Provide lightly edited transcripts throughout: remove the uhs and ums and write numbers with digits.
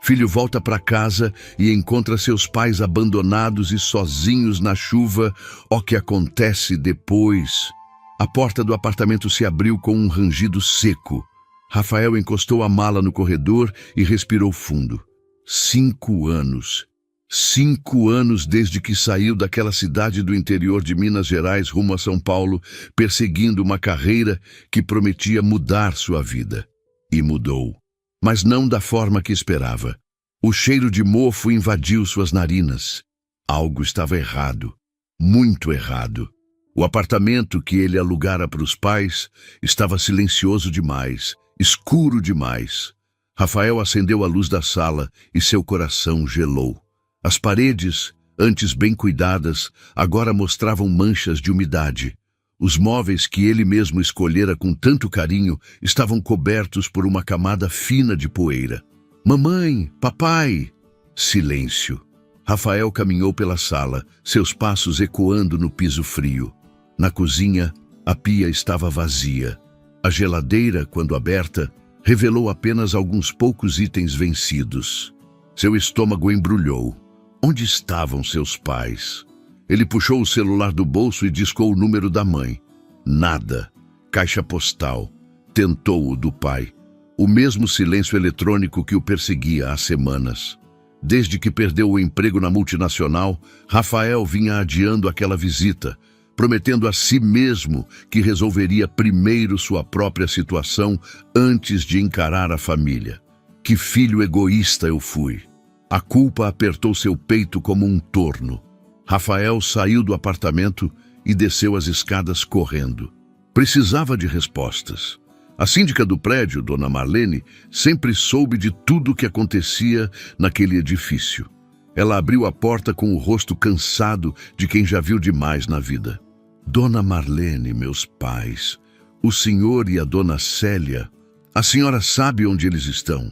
Filho volta para casa e encontra seus pais abandonados e sozinhos na chuva. O que acontece depois? A porta do apartamento se abriu com um rangido seco. Rafael encostou a mala no corredor e respirou fundo. 5 anos. 5 anos desde que saiu daquela cidade do interior de Minas Gerais rumo a São Paulo, perseguindo uma carreira que prometia mudar sua vida. E mudou. Mas não da forma que esperava. O cheiro de mofo invadiu suas narinas. Algo estava errado. Muito errado. O apartamento que ele alugara para os pais estava silencioso demais, escuro demais. Rafael acendeu a luz da sala e seu coração gelou. As paredes, antes bem cuidadas, agora mostravam manchas de umidade. Os móveis que ele mesmo escolhera com tanto carinho estavam cobertos por uma camada fina de poeira. Mamãe, papai! Silêncio. Rafael caminhou pela sala, seus passos ecoando no piso frio. Na cozinha, a pia estava vazia. A geladeira, quando aberta, revelou apenas alguns poucos itens vencidos. Seu estômago embrulhou. Onde estavam seus pais? Ele puxou o celular do bolso e discou o número da mãe. Nada. Caixa postal. Tentou o do pai. O mesmo silêncio eletrônico que o perseguia há semanas. Desde que perdeu o emprego na multinacional, Rafael vinha adiando aquela visita, prometendo a si mesmo que resolveria primeiro sua própria situação antes de encarar a família. Que filho egoísta eu fui! A culpa apertou seu peito como um torno. Rafael saiu do apartamento e desceu as escadas correndo. Precisava de respostas. A síndica do prédio, Dona Marlene, sempre soube de tudo o que acontecia naquele edifício. Ela abriu a porta com o rosto cansado de quem já viu demais na vida. Dona Marlene, meus pais, o senhor e a Dona Célia, a senhora sabe onde eles estão?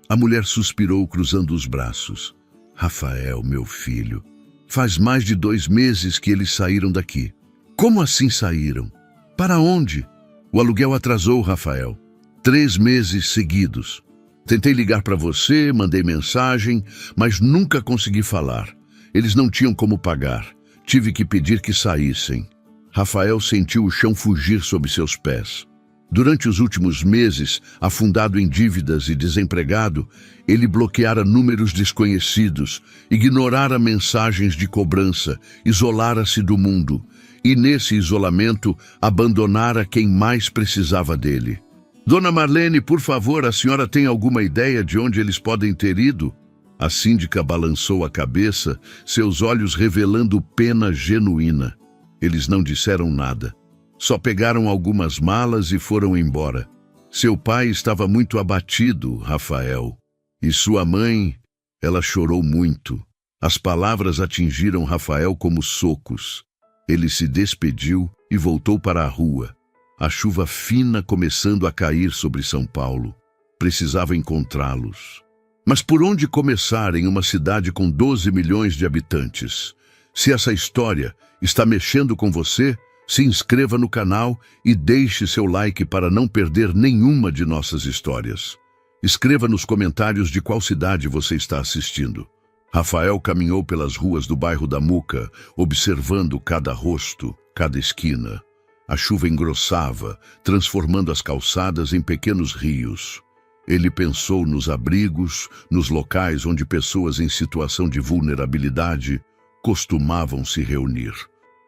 A mulher suspirou, cruzando os braços. Rafael, meu filho, faz mais de 2 meses que eles saíram daqui. Como assim saíram? Para onde? O aluguel atrasou, Rafael. 3 meses seguidos. Tentei ligar para você, mandei mensagem, mas nunca consegui falar. Eles não tinham como pagar. Tive que pedir que saíssem. Rafael sentiu o chão fugir sob seus pés. Durante os últimos meses, afundado em dívidas e desempregado, ele bloqueara números desconhecidos, ignorara mensagens de cobrança, isolara-se do mundo e, nesse isolamento, abandonara quem mais precisava dele. Dona Marlene, por favor, a senhora tem alguma ideia de onde eles podem ter ido? A síndica balançou a cabeça, seus olhos revelando pena genuína. Eles não disseram nada. Só pegaram algumas malas e foram embora. Seu pai estava muito abatido, Rafael. E sua mãe, ela chorou muito. As palavras atingiram Rafael como socos. Ele se despediu e voltou para a rua. A chuva fina começando a cair sobre São Paulo. Precisava encontrá-los. Mas por onde começar em uma cidade com 12 milhões de habitantes? Se essa história está mexendo com você, se inscreva no canal e deixe seu like para não perder nenhuma de nossas histórias. Escreva nos comentários de qual cidade você está assistindo. Rafael caminhou pelas ruas do bairro da Muca, observando cada rosto, cada esquina. A chuva engrossava, transformando as calçadas em pequenos rios. Ele pensou nos abrigos, nos locais onde pessoas em situação de vulnerabilidade costumavam se reunir.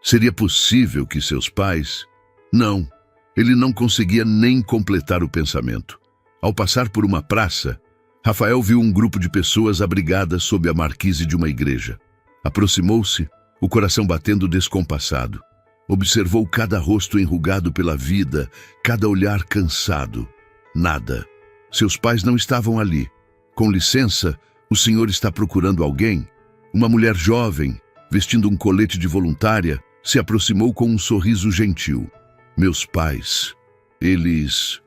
Seria possível que seus pais... Não, ele não conseguia nem completar o pensamento. Ao passar por uma praça, Rafael viu um grupo de pessoas abrigadas sob a marquise de uma igreja. Aproximou-se, o coração batendo descompassado. Observou cada rosto enrugado pela vida, cada olhar cansado. Nada. Seus pais não estavam ali. Com licença, o senhor está procurando alguém? Uma mulher jovem, vestindo um colete de voluntária, se aproximou com um sorriso gentil. Meus pais, eles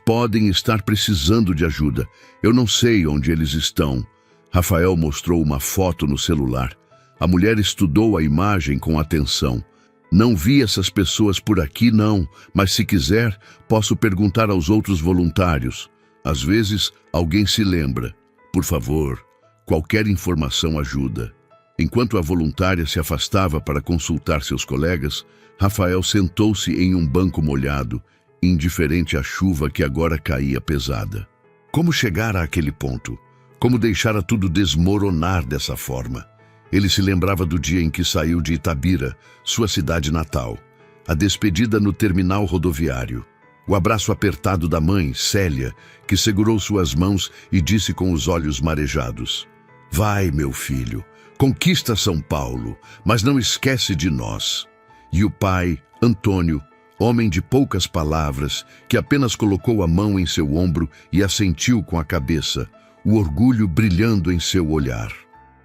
podem estar precisando de ajuda. Eu não sei onde eles estão. Rafael mostrou uma foto no celular. A mulher estudou a imagem com atenção. Não vi essas pessoas por aqui, não, mas se quiser, posso perguntar aos outros voluntários. Às vezes, alguém se lembra. Por favor, qualquer informação ajuda. Enquanto a voluntária se afastava para consultar seus colegas, Rafael sentou-se em um banco molhado, indiferente à chuva que agora caía pesada. Como chegar àquele ponto? Como deixara tudo desmoronar dessa forma? Ele se lembrava do dia em que saiu de Itabira, sua cidade natal. A despedida no terminal rodoviário. O abraço apertado da mãe, Célia, que segurou suas mãos e disse com os olhos marejados: "Vai, meu filho, conquista São Paulo, mas não esquece de nós." E o pai, Antônio, homem de poucas palavras, que apenas colocou a mão em seu ombro e assentiu com a cabeça, o orgulho brilhando em seu olhar.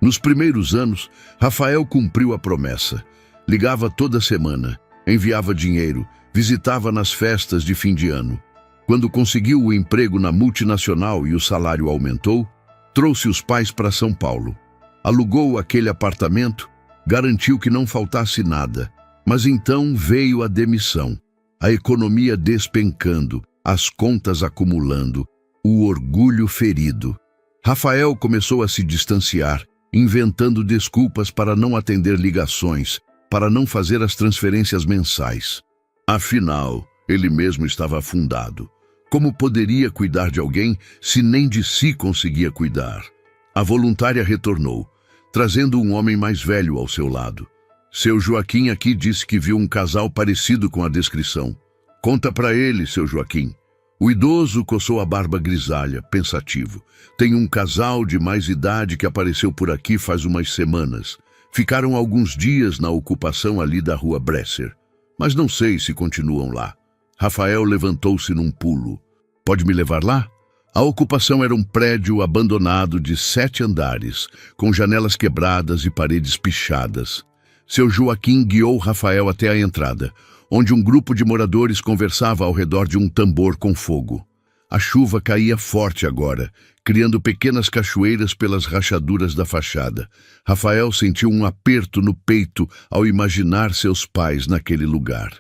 Nos primeiros anos, Rafael cumpriu a promessa. Ligava toda semana, enviava dinheiro, visitava nas festas de fim de ano. Quando conseguiu o emprego na multinacional e o salário aumentou, trouxe os pais para São Paulo. Alugou aquele apartamento, garantiu que não faltasse nada. Mas então veio a demissão, a economia despencando, as contas acumulando, o orgulho ferido. Rafael começou a se distanciar, inventando desculpas para não atender ligações, para não fazer as transferências mensais. Afinal, ele mesmo estava afundado. Como poderia cuidar de alguém se nem de si conseguia cuidar? A voluntária retornou, trazendo um homem mais velho ao seu lado. Seu Joaquim aqui disse que viu um casal parecido com a descrição. Conta para ele, seu Joaquim. O idoso coçou a barba grisalha, pensativo. Tem um casal de mais idade que apareceu por aqui faz umas semanas. Ficaram alguns dias na ocupação ali da rua Bresser. Mas não sei se continuam lá. Rafael levantou-se num pulo. Pode me levar lá? A ocupação era um prédio abandonado de 7 andares, com janelas quebradas e paredes pichadas. Seu Joaquim guiou Rafael até a entrada, onde um grupo de moradores conversava ao redor de um tambor com fogo. A chuva caía forte agora, criando pequenas cachoeiras pelas rachaduras da fachada. Rafael sentiu um aperto no peito ao imaginar seus pais naquele lugar.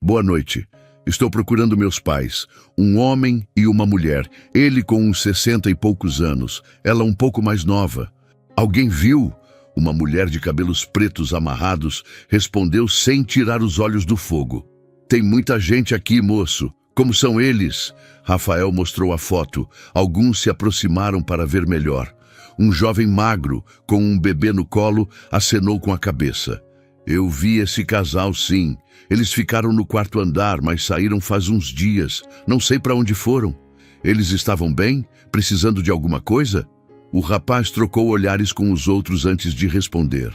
Boa noite. Estou procurando meus pais, um homem e uma mulher, ele com uns 60 e poucos anos, ela um pouco mais nova. Alguém viu? Uma mulher de cabelos pretos amarrados respondeu sem tirar os olhos do fogo. Tem muita gente aqui, moço. Como são eles? Rafael mostrou a foto. Alguns se aproximaram para ver melhor. Um jovem magro, com um bebê no colo, acenou com a cabeça. Eu vi esse casal, sim. Eles ficaram no 4º andar, mas saíram faz uns dias. Não sei para onde foram. Eles estavam bem? Precisando de alguma coisa? O rapaz trocou olhares com os outros antes de responder.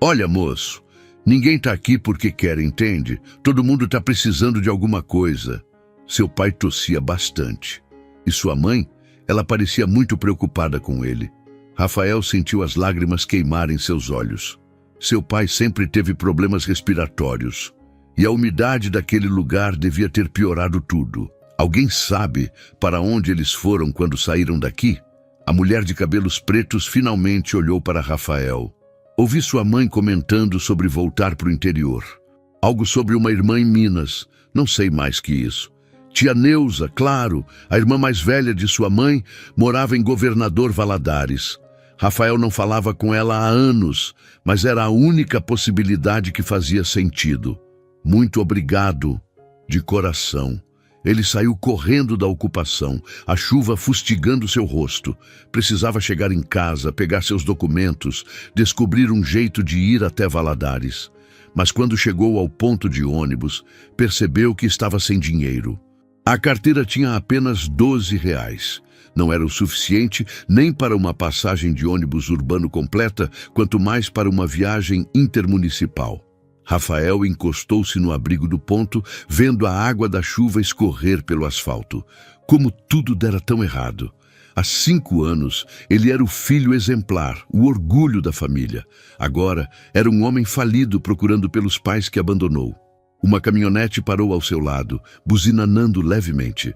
Olha, moço, ninguém está aqui porque quer, entende? Todo mundo está precisando de alguma coisa. Seu pai tossia bastante. E sua mãe? Ela parecia muito preocupada com ele. Rafael sentiu as lágrimas queimarem seus olhos. Seu pai sempre teve problemas respiratórios. E a umidade daquele lugar devia ter piorado tudo. Alguém sabe para onde eles foram quando saíram daqui? A mulher de cabelos pretos finalmente olhou para Rafael. Ouvi sua mãe comentando sobre voltar para o interior. Algo sobre uma irmã em Minas. Não sei mais que isso. Tia Neuza, claro, a irmã mais velha de sua mãe, morava em Governador Valadares. Rafael não falava com ela há anos, mas era a única possibilidade que fazia sentido. Muito obrigado, de coração. Ele saiu correndo da ocupação, a chuva fustigando seu rosto. Precisava chegar em casa, pegar seus documentos, descobrir um jeito de ir até Valadares. Mas quando chegou ao ponto de ônibus, percebeu que estava sem dinheiro. A carteira tinha apenas R$ 12. Não era o suficiente nem para uma passagem de ônibus urbano completa, quanto mais para uma viagem intermunicipal. Rafael encostou-se no abrigo do ponto, vendo a água da chuva escorrer pelo asfalto. Como tudo dera tão errado. Há 5 anos, ele era o filho exemplar, o orgulho da família. Agora, era um homem falido procurando pelos pais que abandonou. Uma caminhonete parou ao seu lado, buzinanando levemente.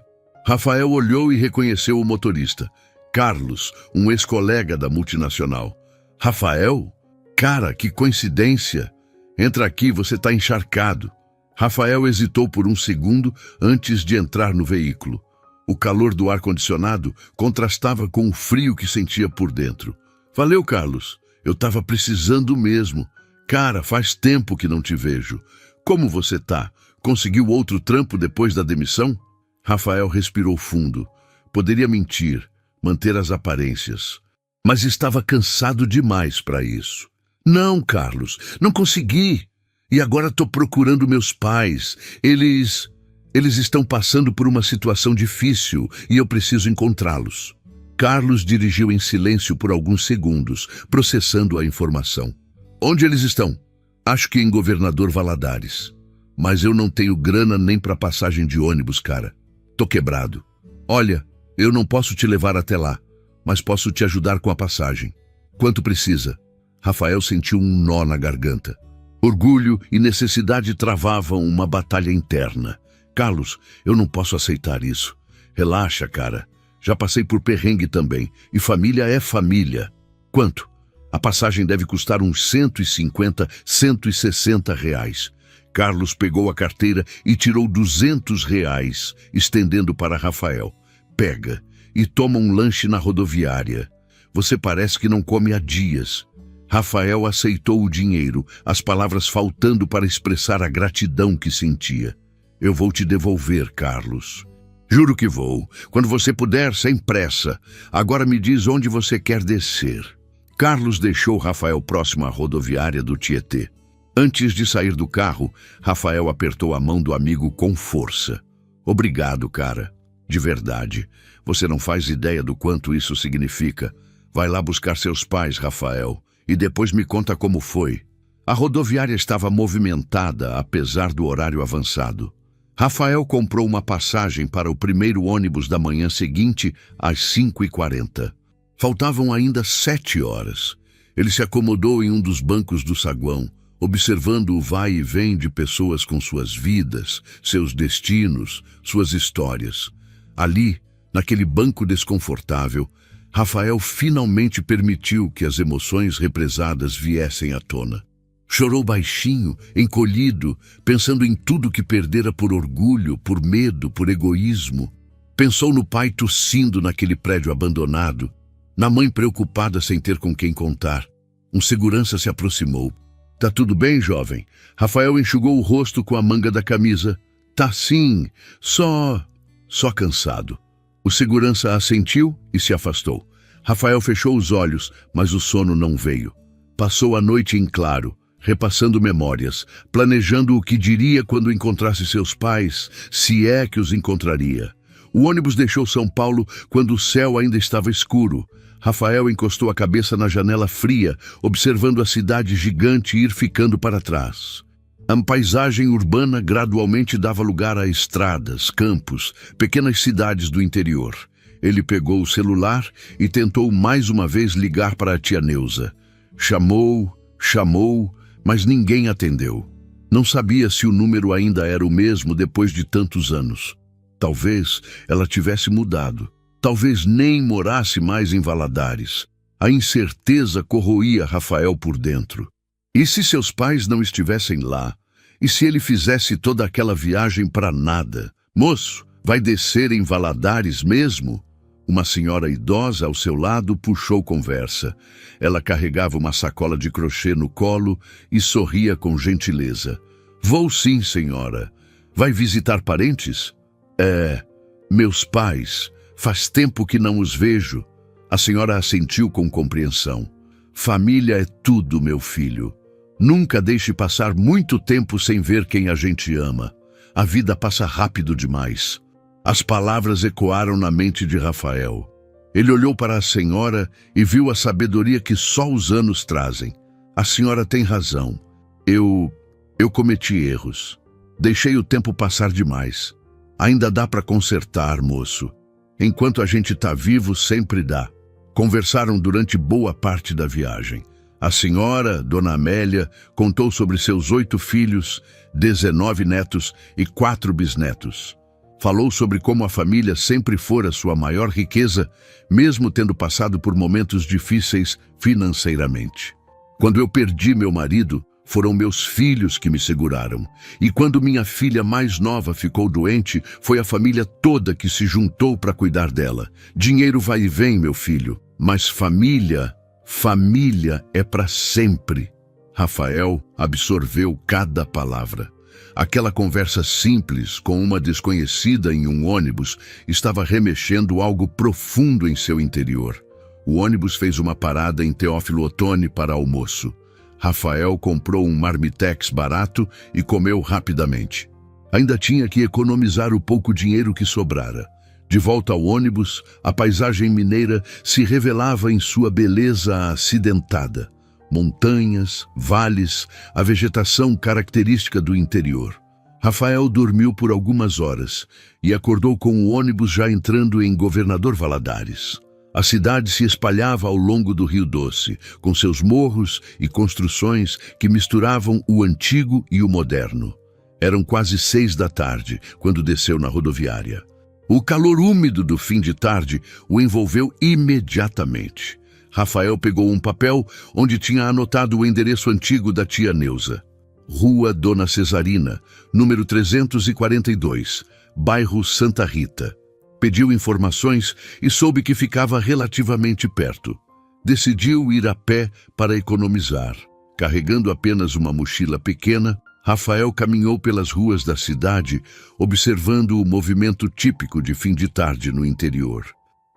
Rafael olhou e reconheceu o motorista. Carlos, um ex-colega da multinacional. Rafael? Cara, que coincidência! Entra aqui, você está encharcado. Rafael hesitou por um segundo antes de entrar no veículo. O calor do ar-condicionado contrastava com o frio que sentia por dentro. Valeu, Carlos. Eu estava precisando mesmo. Cara, faz tempo que não te vejo. Como você tá? Conseguiu outro trampo depois da demissão? Rafael respirou fundo. Poderia mentir, manter as aparências. Mas estava cansado demais para isso. Não, Carlos, não consegui. E agora estou procurando meus pais. Eles estão passando por uma situação difícil e eu preciso encontrá-los. Carlos dirigiu em silêncio por alguns segundos, processando a informação. Onde eles estão? Acho que em Governador Valadares. Mas eu não tenho grana nem para passagem de ônibus, cara. Tô quebrado. Olha, eu não posso te levar até lá, mas posso te ajudar com a passagem. Quanto precisa? Rafael sentiu um nó na garganta. Orgulho e necessidade travavam uma batalha interna. Carlos, eu não posso aceitar isso. Relaxa, cara. Já passei por perrengue também. E família é família. Quanto? A passagem deve custar uns 150, 160 reais. Carlos pegou a carteira e tirou 200 reais, estendendo para Rafael. Pega e toma um lanche na rodoviária. Você parece que não come há dias. Rafael aceitou o dinheiro, as palavras faltando para expressar a gratidão que sentia. Eu vou te devolver, Carlos. Juro que vou. Quando você puder, sem pressa. Agora me diz onde você quer descer. Carlos deixou Rafael próximo à rodoviária do Tietê. Antes de sair do carro, Rafael apertou a mão do amigo com força. Obrigado, cara. De verdade. Você não faz ideia do quanto isso significa. Vai lá buscar seus pais, Rafael, e depois me conta como foi. A rodoviária estava movimentada, apesar do horário avançado. Rafael comprou uma passagem para o primeiro ônibus da manhã seguinte, às 5h40. Faltavam ainda 7 horas. Ele se acomodou em um dos bancos do saguão, observando o vai e vem de pessoas com suas vidas, seus destinos, suas histórias. Ali, naquele banco desconfortável, Rafael finalmente permitiu que as emoções represadas viessem à tona. Chorou baixinho, encolhido, pensando em tudo que perdera por orgulho, por medo, por egoísmo. Pensou no pai tossindo naquele prédio abandonado, na mãe preocupada sem ter com quem contar. Um segurança se aproximou. Tá tudo bem, jovem? Rafael enxugou o rosto com a manga da camisa. Tá sim, só cansado. O segurança assentiu e se afastou. Rafael fechou os olhos, mas o sono não veio. Passou a noite em claro, repassando memórias, planejando o que diria quando encontrasse seus pais, se é que os encontraria. O ônibus deixou São Paulo quando o céu ainda estava escuro. Rafael encostou a cabeça na janela fria, observando a cidade gigante ir ficando para trás. A paisagem urbana gradualmente dava lugar a estradas, campos, pequenas cidades do interior. Ele pegou o celular e tentou mais uma vez ligar para a tia Neuza. Chamou, mas ninguém atendeu. Não sabia se o número ainda era o mesmo depois de tantos anos. Talvez ela tivesse mudado. Talvez nem morasse mais em Valadares. A incerteza corroía Rafael por dentro. E se seus pais não estivessem lá? E se ele fizesse toda aquela viagem para nada? Moço, vai descer em Valadares mesmo? Uma senhora idosa ao seu lado puxou conversa. Ela carregava uma sacola de crochê no colo e sorria com gentileza. Vou sim, senhora. Vai visitar parentes? Meus pais. Faz tempo que não os vejo. A senhora assentiu com compreensão. Família é tudo, meu filho. Nunca deixe passar muito tempo sem ver quem a gente ama. A vida passa rápido demais. As palavras ecoaram na mente de Rafael. Ele olhou para a senhora e viu a sabedoria que só os anos trazem. A senhora tem razão. Eu cometi erros. Deixei o tempo passar demais. Ainda dá para consertar, moço. Enquanto a gente está vivo, sempre dá. Conversaram durante boa parte da viagem. A senhora, Dona Amélia, contou sobre seus 8 filhos, 19 netos e 4 bisnetos. Falou sobre como a família sempre fora sua maior riqueza, mesmo tendo passado por momentos difíceis financeiramente. Quando eu perdi meu marido, Foram meus filhos que me seguraram. E quando minha filha mais nova ficou doente, foi a família toda que se juntou para cuidar dela. Dinheiro vai e vem, meu filho, mas família é para sempre. Rafael absorveu cada palavra. Aquela conversa simples com uma desconhecida em um ônibus estava remexendo algo profundo em seu interior. O ônibus fez uma parada em Teófilo Otoni para almoço. Rafael comprou um marmitex barato e comeu rapidamente. Ainda tinha que economizar o pouco dinheiro que sobrara. De volta ao ônibus, a paisagem mineira se revelava em sua beleza acidentada. Montanhas, vales, a vegetação característica do interior. Rafael dormiu por algumas horas e acordou com o ônibus já entrando em Governador Valadares. A cidade se espalhava ao longo do Rio Doce, com seus morros e construções que misturavam o antigo e o moderno. Eram quase 6 da tarde, quando desceu na rodoviária. O calor úmido do fim de tarde o envolveu imediatamente. Rafael pegou um papel onde tinha anotado o endereço antigo da tia Neuza. Rua Dona Cesarina, número 342, bairro Santa Rita. Pediu informações e soube que ficava relativamente perto. Decidiu ir a pé para economizar. Carregando apenas uma mochila pequena, Rafael caminhou pelas ruas da cidade, observando o movimento típico de fim de tarde no interior.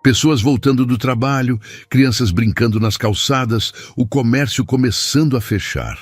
Pessoas voltando do trabalho, crianças brincando nas calçadas, o comércio começando a fechar.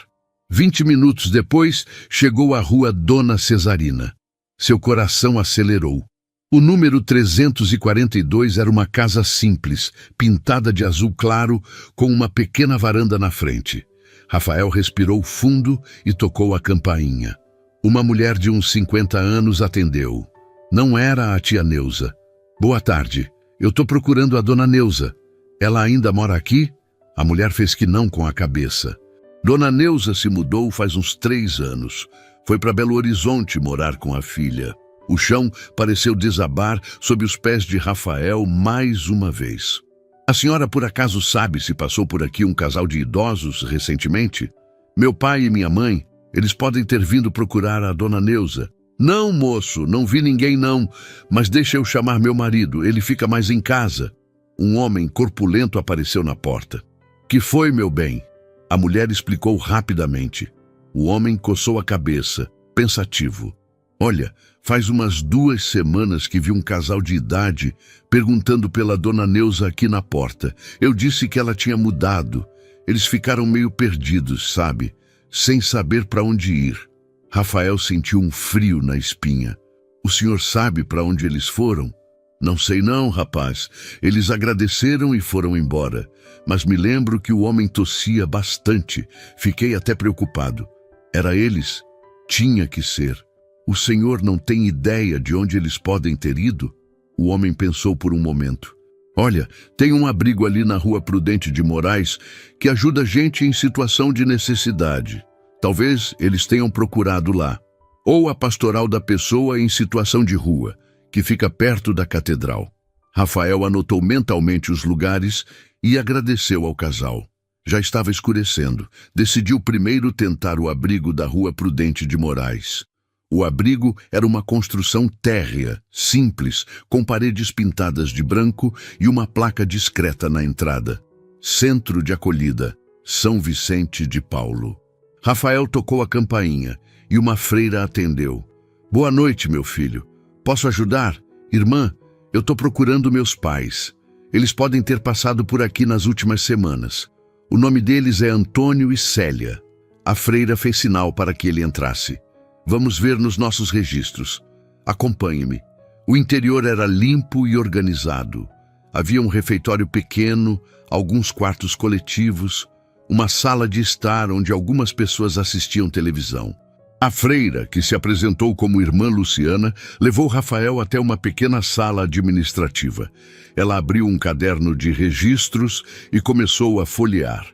20 minutos depois, chegou à rua Dona Cesarina. Seu coração acelerou. O número 342 era uma casa simples, pintada de azul claro, com uma pequena varanda na frente. Rafael respirou fundo e tocou a campainha. Uma mulher de uns 50 anos atendeu. Não era a tia Neuza. Boa tarde. Eu estou procurando a dona Neuza. Ela ainda mora aqui? A mulher fez que não com a cabeça. Dona Neuza se mudou faz uns 3 anos. Foi para Belo Horizonte morar com a filha. O chão pareceu desabar sob os pés de Rafael mais uma vez. A senhora por acaso sabe se passou por aqui um casal de idosos recentemente? Meu pai e minha mãe, eles podem ter vindo procurar a dona Neuza. Não, moço, não vi ninguém não, mas deixa eu chamar meu marido, ele fica mais em casa. Um homem corpulento apareceu na porta. Que foi, meu bem? A mulher explicou rapidamente. O homem coçou a cabeça, pensativo. Olha, faz umas 2 semanas que vi um casal de idade perguntando pela dona Neuza aqui na porta. Eu disse que ela tinha mudado. Eles ficaram meio perdidos, sabe? Sem saber para onde ir. Rafael sentiu um frio na espinha. O senhor sabe para onde eles foram? Não sei não, rapaz. Eles agradeceram e foram embora. Mas me lembro que o homem tossia bastante. Fiquei até preocupado. Era eles? Tinha que ser. O senhor não tem ideia de onde eles podem ter ido? O homem pensou por um momento. Olha, tem um abrigo ali na Rua Prudente de Moraes que ajuda gente em situação de necessidade. Talvez eles tenham procurado lá. Ou a Pastoral da Pessoa em situação de rua, que fica perto da catedral. Rafael anotou mentalmente os lugares e agradeceu ao casal. Já estava escurecendo. Decidiu primeiro tentar o abrigo da Rua Prudente de Moraes. O abrigo era uma construção térrea, simples, com paredes pintadas de branco e uma placa discreta na entrada. Centro de Acolhida, São Vicente de Paulo. Rafael tocou a campainha e uma freira atendeu. Boa noite, meu filho. Posso ajudar? Irmã, eu estou procurando meus pais. Eles podem ter passado por aqui nas últimas semanas. O nome deles é Antônio e Célia. A freira fez sinal para que ele entrasse. Vamos ver nos nossos registros. Acompanhe-me. O interior era limpo e organizado. Havia um refeitório pequeno, alguns quartos coletivos, uma sala de estar onde algumas pessoas assistiam televisão. A freira, que se apresentou como irmã Luciana, levou Rafael até uma pequena sala administrativa. Ela abriu um caderno de registros e começou a folhear.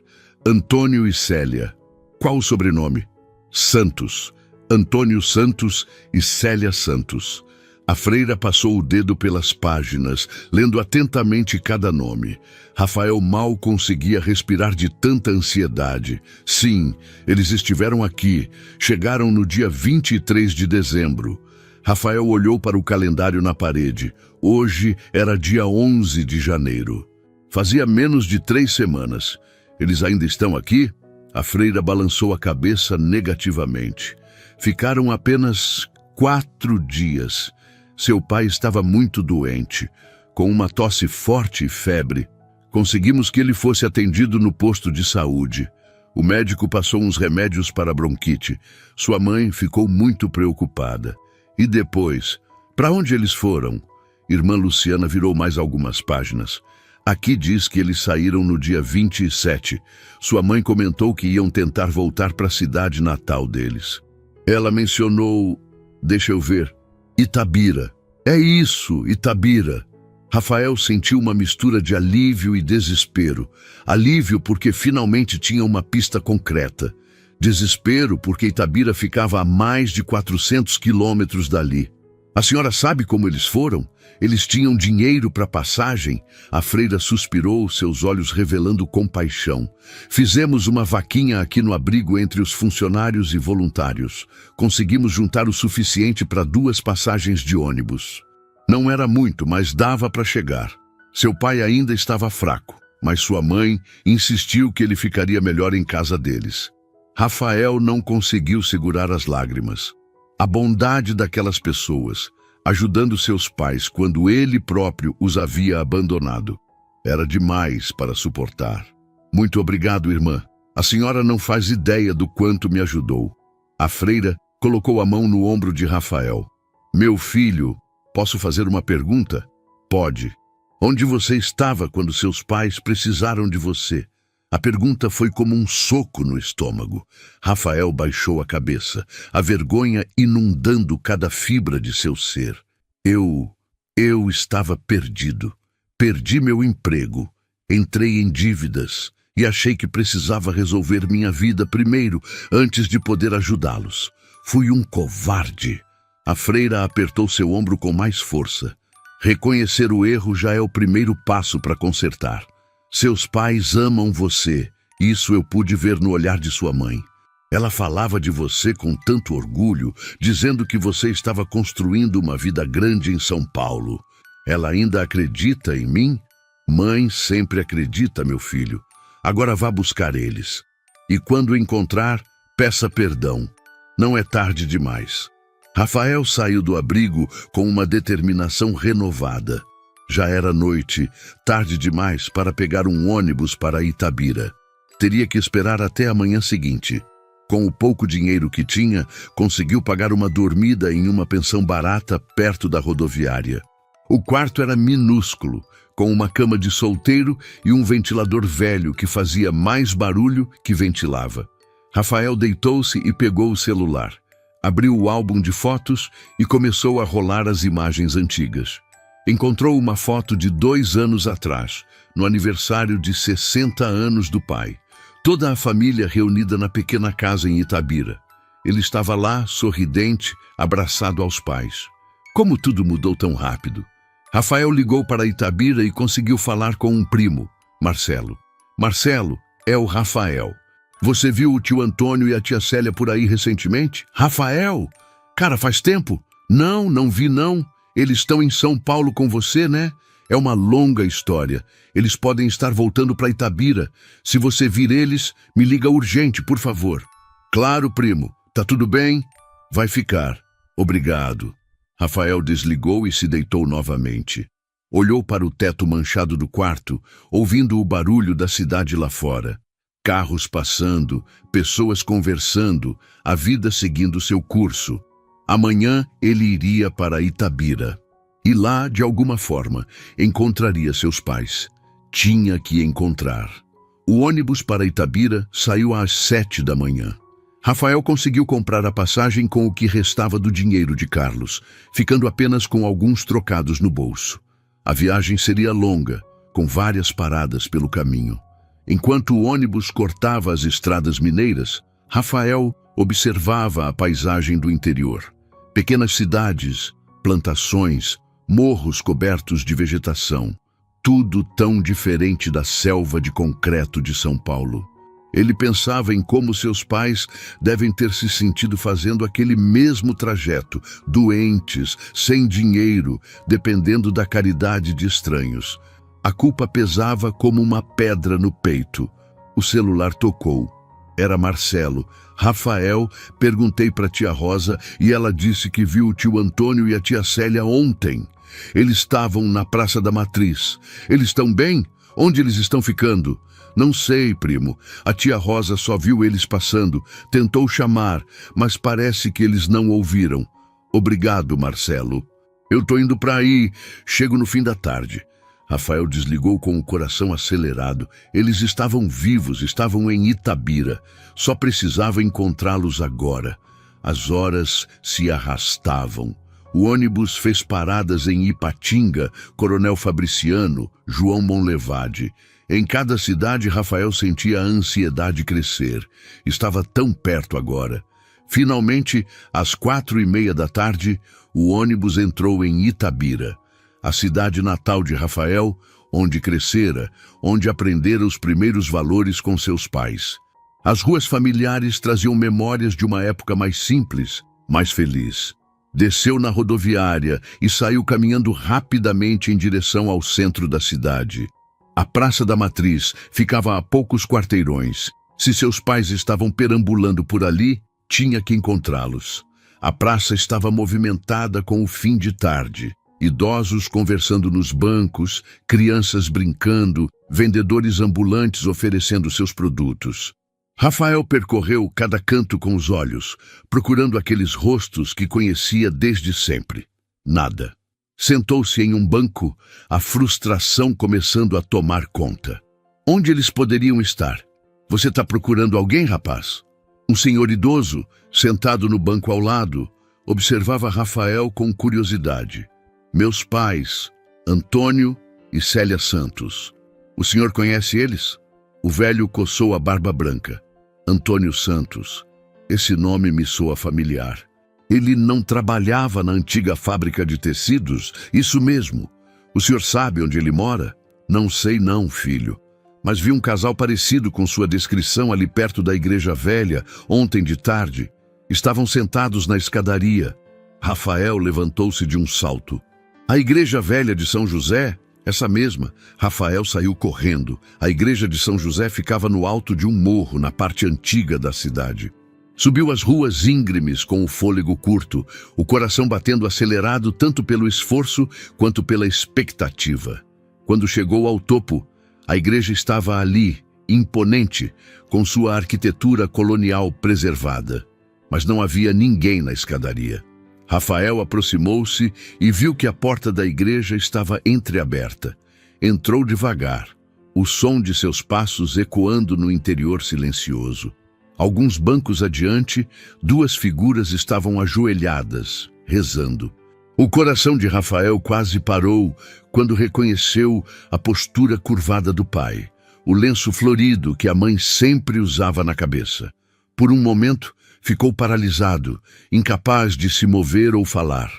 Antônio e Célia. Qual o sobrenome? Santos. Antônio Santos e Célia Santos. A freira passou o dedo pelas páginas, lendo atentamente cada nome. Rafael mal conseguia respirar de tanta ansiedade. Sim, eles estiveram aqui. Chegaram no dia 23 de dezembro. Rafael olhou para o calendário na parede. Hoje era dia 11 de janeiro. Fazia menos de 3 semanas. Eles ainda estão aqui? A freira balançou a cabeça negativamente. Ficaram apenas 4 dias. Seu pai estava muito doente, com uma tosse forte e febre. Conseguimos que ele fosse atendido no posto de saúde. O médico passou uns remédios para a bronquite. Sua mãe ficou muito preocupada. E depois, para onde eles foram? Irmã Luciana virou mais algumas páginas. Aqui diz que eles saíram no dia 27. Sua mãe comentou que iam tentar voltar para a cidade natal deles. Ela mencionou, deixa eu ver, Itabira. É isso, Itabira. Rafael sentiu uma mistura de alívio e desespero. Alívio porque finalmente tinha uma pista concreta. Desespero porque Itabira ficava a mais de 400 quilômetros dali. A senhora sabe como eles foram? Eles tinham dinheiro para passagem? A freira suspirou, seus olhos revelando compaixão. Fizemos uma vaquinha aqui no abrigo entre os funcionários e voluntários. Conseguimos juntar o suficiente para 2 passagens de ônibus. Não era muito, mas dava para chegar. Seu pai ainda estava fraco, mas sua mãe insistiu que ele ficaria melhor em casa deles. Rafael não conseguiu segurar as lágrimas. A bondade daquelas pessoas, ajudando seus pais quando ele próprio os havia abandonado, era demais para suportar. Muito obrigado, irmã. A senhora não faz ideia do quanto me ajudou. A freira colocou a mão no ombro de Rafael. Meu filho, posso fazer uma pergunta? Pode. Onde você estava quando seus pais precisaram de você? A pergunta foi como um soco no estômago. Rafael baixou a cabeça, a vergonha inundando cada fibra de seu ser. Eu estava perdido. Perdi meu emprego. Entrei em dívidas e achei que precisava resolver minha vida primeiro, antes de poder ajudá-los. Fui um covarde. A freira apertou seu ombro com mais força. Reconhecer o erro já é o primeiro passo para consertar. Seus pais amam você, isso eu pude ver no olhar de sua mãe. Ela falava de você com tanto orgulho, dizendo que você estava construindo uma vida grande em São Paulo. Ela ainda acredita em mim? Mãe sempre acredita, meu filho. Agora vá buscar eles. E quando encontrar, peça perdão. Não é tarde demais. Rafael saiu do abrigo com uma determinação renovada. Já era noite, tarde demais para pegar um ônibus para Itabira. Teria que esperar até a manhã seguinte. Com o pouco dinheiro que tinha, conseguiu pagar uma dormida em uma pensão barata perto da rodoviária. O quarto era minúsculo, com uma cama de solteiro e um ventilador velho que fazia mais barulho que ventilava. Rafael deitou-se e pegou o celular. Abriu o álbum de fotos e começou a rolar as imagens antigas. Encontrou uma foto de 2 anos atrás, no aniversário de 60 anos do pai. Toda a família reunida na pequena casa em Itabira. Ele estava lá, sorridente, abraçado aos pais. Como tudo mudou tão rápido. Rafael ligou para Itabira e conseguiu falar com um primo, Marcelo. Marcelo, é o Rafael. Você viu o tio Antônio e a tia Célia por aí recentemente? Rafael? Cara, faz tempo? Não vi não. Eles estão em São Paulo com você, né? É uma longa história. Eles podem estar voltando para Itabira. Se você vir eles, me liga urgente, por favor. Claro, primo. Tá tudo bem? Vai ficar. Obrigado. Rafael desligou e se deitou novamente. Olhou para o teto manchado do quarto, ouvindo o barulho da cidade lá fora. Carros passando, pessoas conversando, a vida seguindo seu curso. Amanhã ele iria para Itabira. E lá, de alguma forma, encontraria seus pais. Tinha que encontrar. O ônibus para Itabira saiu às 7 da manhã. Rafael conseguiu comprar a passagem com o que restava do dinheiro de Carlos, ficando apenas com alguns trocados no bolso. A viagem seria longa, com várias paradas pelo caminho. Enquanto o ônibus cortava as estradas mineiras, Rafael observava a paisagem do interior. Pequenas cidades, plantações, morros cobertos de vegetação. Tudo tão diferente da selva de concreto de São Paulo. Ele pensava em como seus pais devem ter se sentido fazendo aquele mesmo trajeto, doentes, sem dinheiro, dependendo da caridade de estranhos. A culpa pesava como uma pedra no peito. O celular tocou. Era Marcelo. Rafael, perguntei para a tia Rosa e ela disse que viu o tio Antônio e a tia Célia ontem. Eles estavam na Praça da Matriz. Eles estão bem? Onde eles estão ficando? Não sei, primo. A tia Rosa só viu eles passando. Tentou chamar, mas parece que eles não ouviram. Obrigado, Marcelo. Eu tô indo para aí. Chego no fim da tarde. Rafael desligou com o coração acelerado. Eles estavam vivos, estavam em Itabira. Só precisava encontrá-los agora. As horas se arrastavam. O ônibus fez paradas em Ipatinga, Coronel Fabriciano, João Monlevade. Em cada cidade, Rafael sentia a ansiedade crescer. Estava tão perto agora. Finalmente, às 4:30 da tarde, o ônibus entrou em Itabira, a cidade natal de Rafael, onde crescera, onde aprendera os primeiros valores com seus pais. As ruas familiares traziam memórias de uma época mais simples, mais feliz. Desceu na rodoviária e saiu caminhando rapidamente em direção ao centro da cidade. A Praça da Matriz ficava a poucos quarteirões. Se seus pais estavam perambulando por ali, tinha que encontrá-los. A praça estava movimentada com o fim de tarde. Idosos conversando nos bancos, crianças brincando, vendedores ambulantes oferecendo seus produtos. Rafael percorreu cada canto com os olhos, procurando aqueles rostos que conhecia desde sempre. Nada. Sentou-se em um banco, a frustração começando a tomar conta. Onde eles poderiam estar? Você está procurando alguém, rapaz? Um senhor idoso, sentado no banco ao lado, observava Rafael com curiosidade. Meus pais, Antônio e Célia Santos. O senhor conhece eles? O velho coçou a barba branca. Antônio Santos. Esse nome me soa familiar. Ele não trabalhava na antiga fábrica de tecidos? Isso mesmo. O senhor sabe onde ele mora? Não sei não, filho. Mas vi um casal parecido com sua descrição ali perto da Igreja Velha, ontem de tarde. Estavam sentados na escadaria. Rafael levantou-se de um salto. A Igreja Velha de São José? Essa mesma. Rafael saiu correndo. A igreja de São José ficava no alto de um morro, na parte antiga da cidade. Subiu as ruas íngremes com o fôlego curto, o coração batendo acelerado tanto pelo esforço quanto pela expectativa. Quando chegou ao topo, a igreja estava ali, imponente, com sua arquitetura colonial preservada. Mas não havia ninguém na escadaria. Rafael aproximou-se e viu que a porta da igreja estava entreaberta. Entrou devagar, o som de seus passos ecoando no interior silencioso. Alguns bancos adiante, duas figuras estavam ajoelhadas, rezando. O coração de Rafael quase parou quando reconheceu a postura curvada do pai, o lenço florido que a mãe sempre usava na cabeça. Por um momento, ficou paralisado, incapaz de se mover ou falar.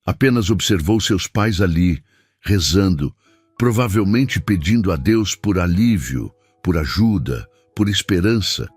Apenas observou seus pais ali, rezando, provavelmente pedindo a Deus por alívio, por ajuda, por esperança.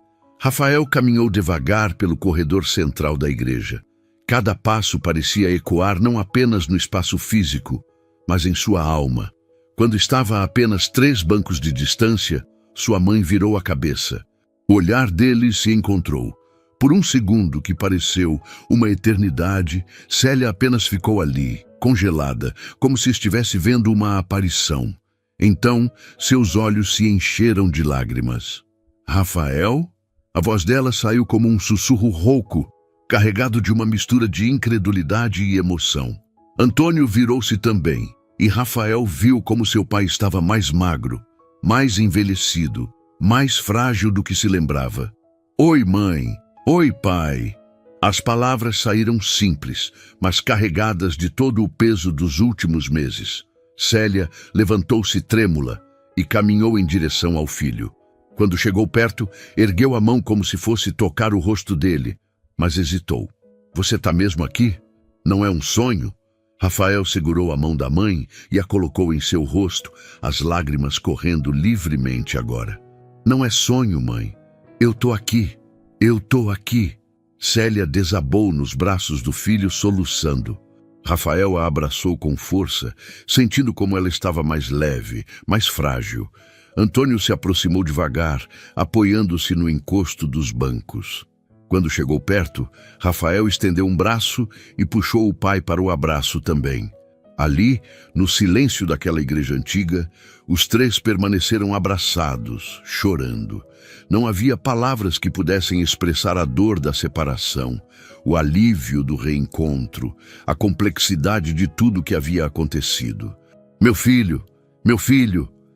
Rafael caminhou devagar pelo corredor central da igreja. Cada passo parecia ecoar não apenas no espaço físico, mas em sua alma. Quando estava a apenas 3 bancos de distância, sua mãe virou a cabeça. O olhar dele se encontrou. Por um segundo que pareceu uma eternidade, Célia apenas ficou ali, congelada, como se estivesse vendo uma aparição. Então, seus olhos se encheram de lágrimas. Rafael? A voz dela saiu como um sussurro rouco, carregado de uma mistura de incredulidade e emoção. Antônio virou-se também, e Rafael viu como seu pai estava mais magro, mais envelhecido, mais frágil do que se lembrava. Oi, mãe. Oi, pai. As palavras saíram simples, mas carregadas de todo o peso dos últimos meses. Célia levantou-se trêmula e caminhou em direção ao filho. Quando chegou perto, ergueu a mão como se fosse tocar o rosto dele, mas hesitou. Você está mesmo aqui? Não é um sonho? Rafael segurou a mão da mãe e a colocou em seu rosto, as lágrimas correndo livremente agora. Não é sonho, mãe. Eu tô aqui. Eu tô aqui. Célia desabou nos braços do filho, soluçando. Rafael a abraçou com força, sentindo como ela estava mais leve, mais frágil. Antônio se aproximou devagar, apoiando-se no encosto dos bancos. Quando chegou perto, Rafael estendeu um braço e puxou o pai para o abraço também. Ali, no silêncio daquela igreja antiga, os três permaneceram abraçados, chorando. Não havia palavras que pudessem expressar a dor da separação, o alívio do reencontro, a complexidade de tudo que havia acontecido. Meu filho,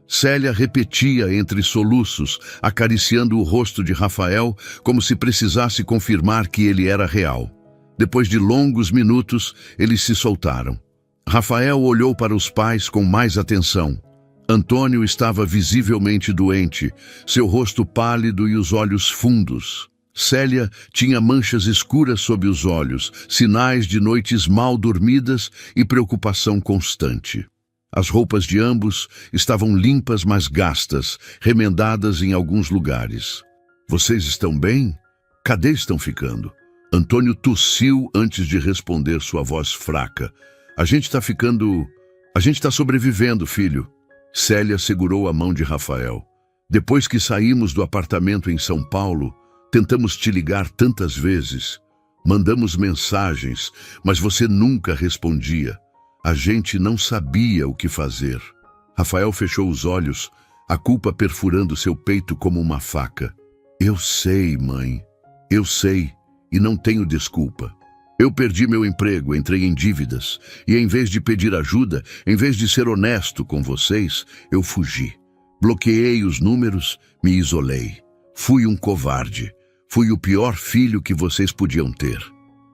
Célia repetia entre soluços, acariciando o rosto de Rafael, como se precisasse confirmar que ele era real. Depois de longos minutos, eles se soltaram. Rafael olhou para os pais com mais atenção. Antônio estava visivelmente doente, seu rosto pálido e os olhos fundos. Célia tinha manchas escuras sob os olhos, sinais de noites mal dormidas e preocupação constante. As roupas de ambos estavam limpas, mas gastas, remendadas em alguns lugares. Vocês estão bem? Cadê estão ficando? Antônio tossiu antes de responder, sua voz fraca. A gente está sobrevivendo, filho. Célia segurou a mão de Rafael. Depois que saímos do apartamento em São Paulo, tentamos te ligar tantas vezes. Mandamos mensagens, mas você nunca respondia. A gente não sabia o que fazer. Rafael fechou os olhos, a culpa perfurando seu peito como uma faca. Eu sei, mãe. Eu sei, e não tenho desculpa. Eu perdi meu emprego, entrei em dívidas, e em vez de pedir ajuda, em vez de ser honesto com vocês, eu fugi. Bloqueei os números, me isolei. Fui um covarde. Fui o pior filho que vocês podiam ter.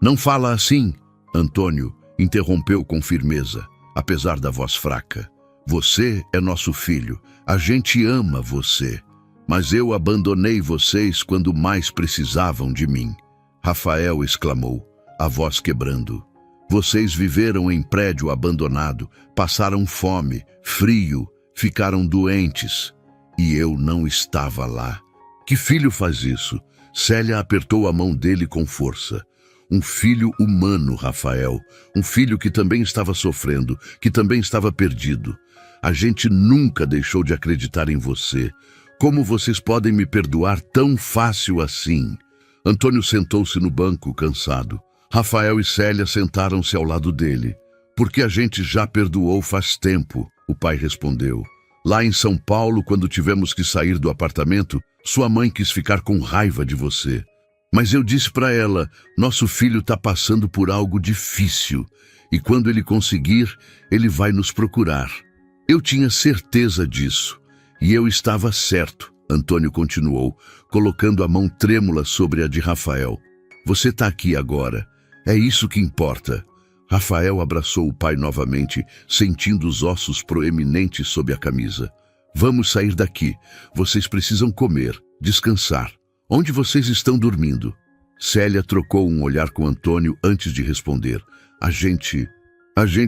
Não fala assim, Antônio interrompeu com firmeza, apesar da voz fraca. Você é nosso filho, a gente ama você, mas eu abandonei vocês quando mais precisavam de mim. Rafael exclamou, a voz quebrando. Vocês viveram em prédio abandonado, passaram fome, frio, ficaram doentes, e eu não estava lá. Que filho faz isso? Célia apertou a mão dele com força. Um filho humano, Rafael. Um filho que também estava sofrendo, que também estava perdido. A gente nunca deixou de acreditar em você. Como vocês podem me perdoar tão fácil assim? Antônio sentou-se no banco, cansado. Rafael e Célia sentaram-se ao lado dele. Porque a gente já perdoou faz tempo, o pai respondeu. Lá em São Paulo, quando tivemos que sair do apartamento, sua mãe quis ficar com raiva de você. Mas eu disse para ela, nosso filho está passando por algo difícil, e quando ele conseguir, ele vai nos procurar. Eu tinha certeza disso, e eu estava certo, Antônio continuou, colocando a mão trêmula sobre a de Rafael. Você está aqui agora, é isso que importa. Rafael abraçou o pai novamente, sentindo os ossos proeminentes sob a camisa. Vamos sair daqui, vocês precisam comer, descansar. Onde vocês estão dormindo? Célia trocou um olhar com Antônio antes de responder. A gente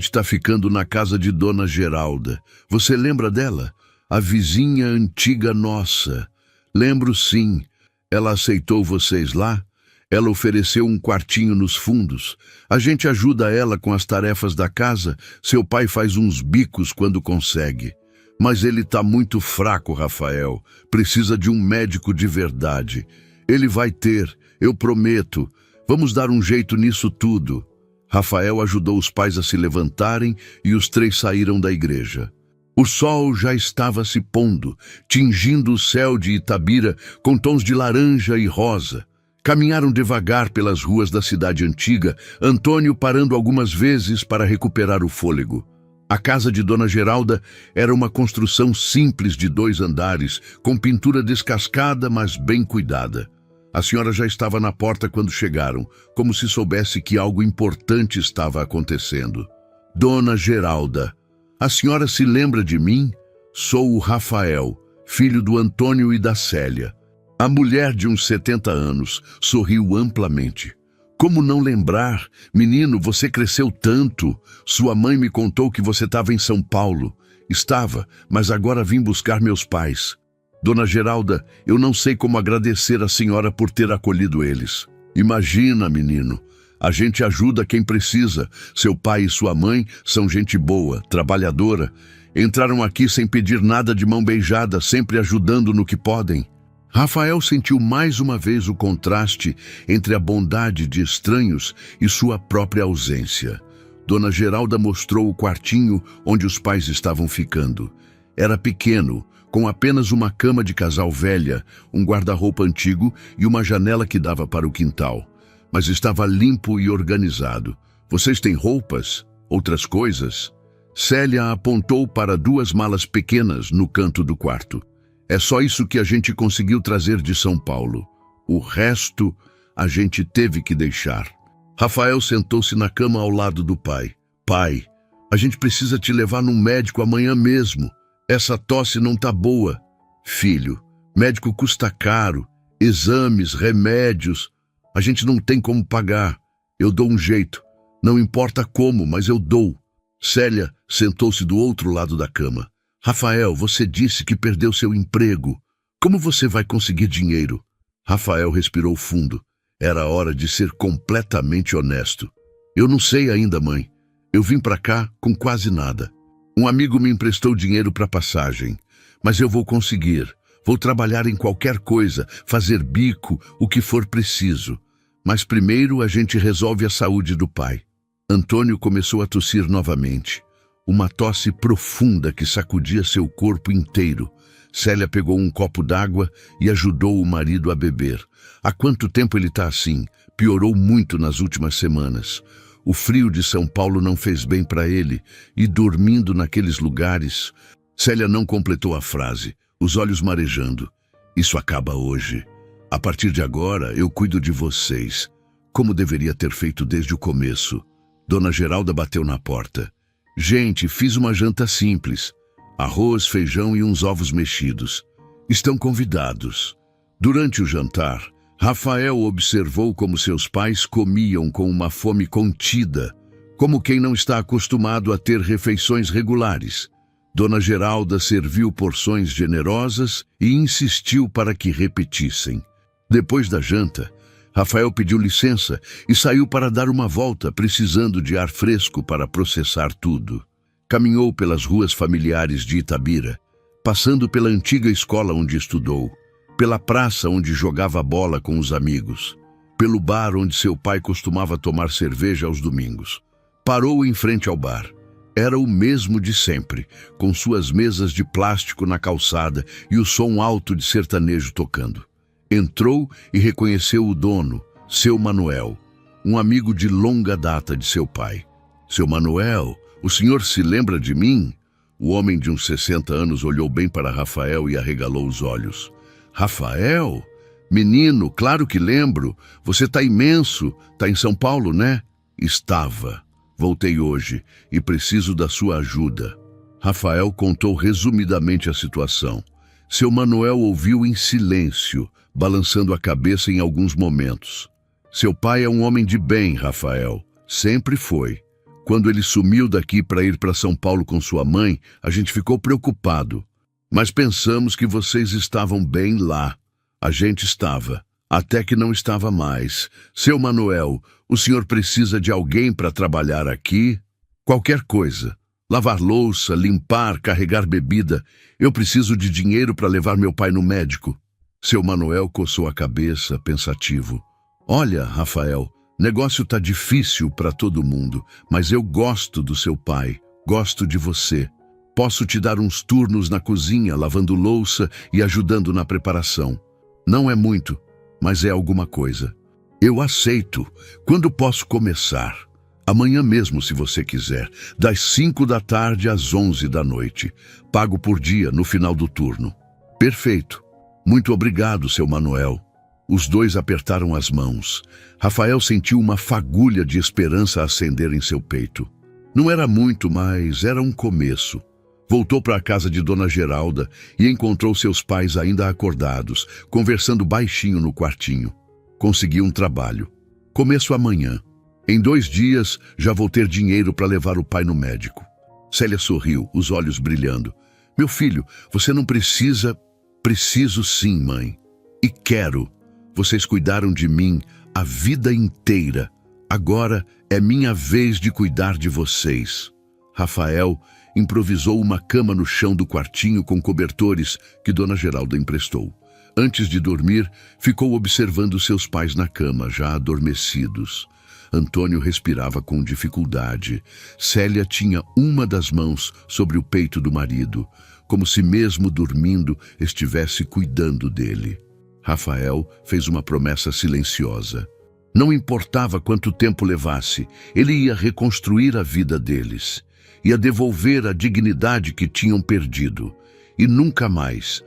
está ficando na casa de Dona Geralda. Você lembra dela? A vizinha antiga nossa. Lembro sim. Ela aceitou vocês lá? Ela ofereceu um quartinho nos fundos. A gente ajuda ela com as tarefas da casa. Seu pai faz uns bicos quando consegue. Mas ele está muito fraco, Rafael. Precisa de um médico de verdade. Ele vai ter, eu prometo. Vamos dar um jeito nisso tudo. Rafael ajudou os pais a se levantarem e os três saíram da igreja. O sol já estava se pondo, tingindo o céu de Itabira com tons de laranja e rosa. Caminharam devagar pelas ruas da cidade antiga, Antônio parando algumas vezes para recuperar o fôlego. A casa de Dona Geralda era uma construção simples de 2 andares, com pintura descascada, mas bem cuidada. A senhora já estava na porta quando chegaram, como se soubesse que algo importante estava acontecendo. Dona Geralda, a senhora se lembra de mim? Sou o Rafael, filho do Antônio e da Célia. A mulher de uns 70 anos sorriu amplamente. Como não lembrar? Menino, você cresceu tanto. Sua mãe me contou que você estava em São Paulo. Estava, mas agora vim buscar meus pais. Dona Geralda, eu não sei como agradecer a senhora por ter acolhido eles. Imagina, menino. A gente ajuda quem precisa. Seu pai e sua mãe são gente boa, trabalhadora. Entraram aqui sem pedir nada de mão beijada, sempre ajudando no que podem. Rafael sentiu mais uma vez o contraste entre a bondade de estranhos e sua própria ausência. Dona Geralda mostrou o quartinho onde os pais estavam ficando. Era pequeno, com apenas uma cama de casal velha, um guarda-roupa antigo e uma janela que dava para o quintal. Mas estava limpo e organizado. Vocês têm roupas? Outras coisas? Célia apontou para 2 malas pequenas no canto do quarto. É só isso que a gente conseguiu trazer de São Paulo. O resto a gente teve que deixar. Rafael sentou-se na cama ao lado do pai. Pai, a gente precisa te levar num médico amanhã mesmo. Essa tosse não tá boa. Filho, médico custa caro. Exames, remédios. A gente não tem como pagar. Eu dou um jeito. Não importa como, mas eu dou. Célia sentou-se do outro lado da cama. Rafael, você disse que perdeu seu emprego. Como você vai conseguir dinheiro? Rafael respirou fundo. Era hora de ser completamente honesto. Eu não sei ainda, mãe. Eu vim para cá com quase nada. Um amigo me emprestou dinheiro para passagem. Mas eu vou conseguir. Vou trabalhar em qualquer coisa, fazer bico, o que for preciso. Mas primeiro a gente resolve a saúde do pai. Antônio começou a tossir novamente. Uma tosse profunda que sacudia seu corpo inteiro. Célia pegou um copo d'água e ajudou o marido a beber. Há quanto tempo ele está assim? Piorou muito nas últimas semanas. O frio de São Paulo não fez bem para ele, e dormindo naqueles lugares... Célia não completou a frase, os olhos marejando. Isso acaba hoje. A partir de agora, eu cuido de vocês, como deveria ter feito desde o começo. Dona Geralda bateu na porta. Gente, fiz uma janta simples. Arroz, feijão e uns ovos mexidos. Estão convidados. Durante o jantar, Rafael observou como seus pais comiam com uma fome contida, como quem não está acostumado a ter refeições regulares. Dona Geralda serviu porções generosas e insistiu para que repetissem. Depois da janta, Rafael pediu licença e saiu para dar uma volta, precisando de ar fresco para processar tudo. Caminhou pelas ruas familiares de Itabira, passando pela antiga escola onde estudou, pela praça onde jogava bola com os amigos, pelo bar onde seu pai costumava tomar cerveja aos domingos. Parou em frente ao bar. Era o mesmo de sempre, com suas mesas de plástico na calçada e o som alto de sertanejo tocando. Entrou e reconheceu o dono, seu Manuel, um amigo de longa data de seu pai. Seu Manuel, o senhor se lembra de mim? O homem de uns 60 anos olhou bem para Rafael e arregalou os olhos. Rafael? Menino, claro que lembro. Você tá imenso. Tá em São Paulo, né? Estava. Voltei hoje e preciso da sua ajuda. Rafael contou resumidamente a situação. Seu Manuel ouviu em silêncio, balançando a cabeça em alguns momentos. Seu pai é um homem de bem, Rafael. Sempre foi. Quando ele sumiu daqui para ir para São Paulo com sua mãe, a gente ficou preocupado. Mas pensamos que vocês estavam bem lá. A gente estava. Até que não estava mais. Seu Manuel, o senhor precisa de alguém para trabalhar aqui? Qualquer coisa. Lavar louça, limpar, carregar bebida. Eu preciso de dinheiro para levar meu pai no médico. Seu Manuel coçou a cabeça, pensativo. Olha, Rafael, negócio tá difícil para todo mundo, mas eu gosto do seu pai, gosto de você. Posso te dar uns turnos na cozinha, lavando louça e ajudando na preparação. Não é muito, mas é alguma coisa. Eu aceito. Quando posso começar? Amanhã mesmo, se você quiser, das 5 da tarde às 11 da noite. Pago por dia, no final do turno. Perfeito. Muito obrigado, seu Manuel. Os dois apertaram as mãos. Rafael sentiu uma fagulha de esperança acender em seu peito. Não era muito, mas era um começo. Voltou para a casa de Dona Geralda e encontrou seus pais ainda acordados, conversando baixinho no quartinho. Conseguiu um trabalho. Começo amanhã. Em 2 dias já vou ter dinheiro para levar o pai no médico. Célia sorriu, os olhos brilhando. Meu filho, você não precisa... Preciso sim, mãe. E quero. Vocês cuidaram de mim a vida inteira. Agora é minha vez de cuidar de vocês. Rafael improvisou uma cama no chão do quartinho com cobertores que Dona Geralda emprestou. Antes de dormir, ficou observando seus pais na cama, já adormecidos. Antônio respirava com dificuldade. Célia tinha uma das mãos sobre o peito do marido, como se mesmo dormindo estivesse cuidando dele. Rafael fez uma promessa silenciosa. Não importava quanto tempo levasse, ele ia reconstruir a vida deles. Ia devolver a dignidade que tinham perdido. E nunca mais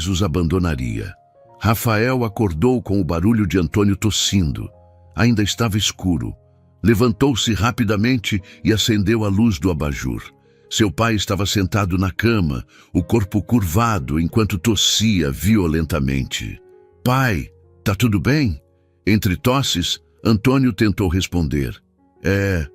os abandonaria. Rafael acordou com o barulho de Antônio tossindo. Ainda estava escuro. Levantou-se rapidamente e acendeu a luz do abajur. Seu pai estava sentado na cama, o corpo curvado enquanto tossia violentamente. Pai, tá tudo bem? Entre tosses, Antônio tentou responder. É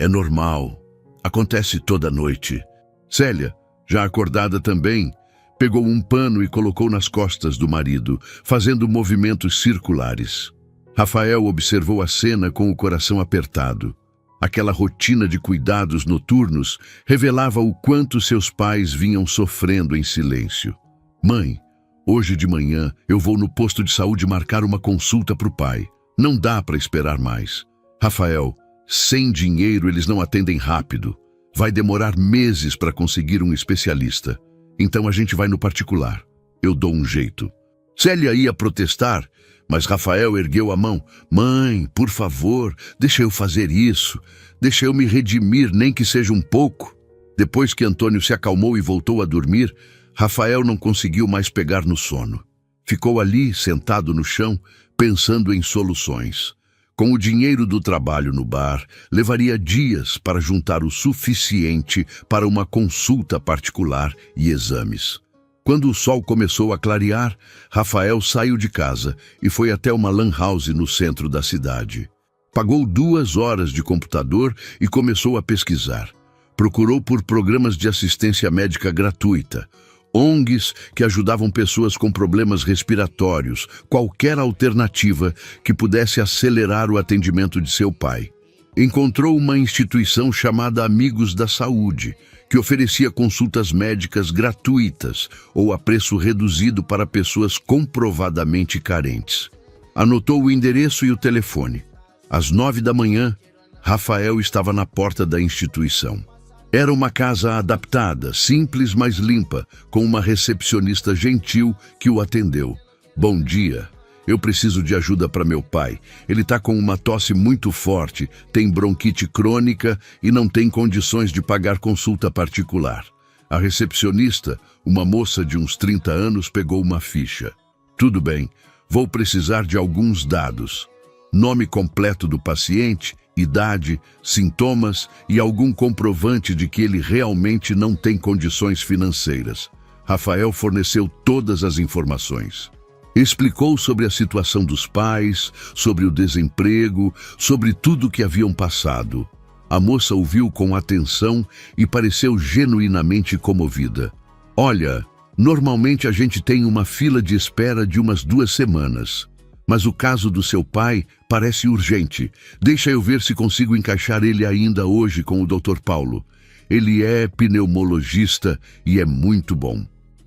normal. Acontece toda noite. Célia, já acordada também, pegou um pano e colocou nas costas do marido, fazendo movimentos circulares. Rafael observou a cena com o coração apertado. Aquela rotina de cuidados noturnos revelava o quanto seus pais vinham sofrendo em silêncio. Mãe, hoje de manhã eu vou no posto de saúde marcar uma consulta para o pai. Não dá para esperar mais. Rafael, sem dinheiro eles não atendem rápido. Vai demorar meses para conseguir um especialista. Então a gente vai no particular. Eu dou um jeito. Célia ia protestar, mas Rafael ergueu a mão. Mãe, por favor, deixa eu fazer isso. Deixa eu me redimir, nem que seja um pouco. Depois que Antônio se acalmou e voltou a dormir, Rafael não conseguiu mais pegar no sono. Ficou ali, sentado no chão, pensando em soluções. Com o dinheiro do trabalho no bar, levaria dias para juntar o suficiente para uma consulta particular e exames. Quando o sol começou a clarear, Rafael saiu de casa e foi até uma lan house no centro da cidade. Pagou 2 horas de computador e começou a pesquisar. Procurou por programas de assistência médica gratuita, ONGs que ajudavam pessoas com problemas respiratórios, qualquer alternativa que pudesse acelerar o atendimento de seu pai. Encontrou uma instituição chamada Amigos da Saúde, que oferecia consultas médicas gratuitas ou a preço reduzido para pessoas comprovadamente carentes. Anotou o endereço e o telefone. Às 9 da manhã, Rafael estava na porta da instituição. Era uma casa adaptada, simples, mas limpa, com uma recepcionista gentil que o atendeu. Bom dia. Eu preciso de ajuda para meu pai. Ele está com uma tosse muito forte, tem bronquite crônica e não tem condições de pagar consulta particular. A recepcionista, uma moça de uns 30 anos, pegou uma ficha. Tudo bem, vou precisar de alguns dados. Nome completo do paciente, idade, sintomas e algum comprovante de que ele realmente não tem condições financeiras. Rafael forneceu todas as informações. Explicou sobre a situação dos pais, sobre o desemprego, sobre tudo o que haviam passado. A moça ouviu com atenção e pareceu genuinamente comovida. Olha, normalmente a gente tem uma fila de espera de umas 2 semanas. Mas o caso do seu pai parece urgente. Deixa eu ver se consigo encaixar ele ainda hoje com o Dr. Paulo. Ele é pneumologista e é muito bom.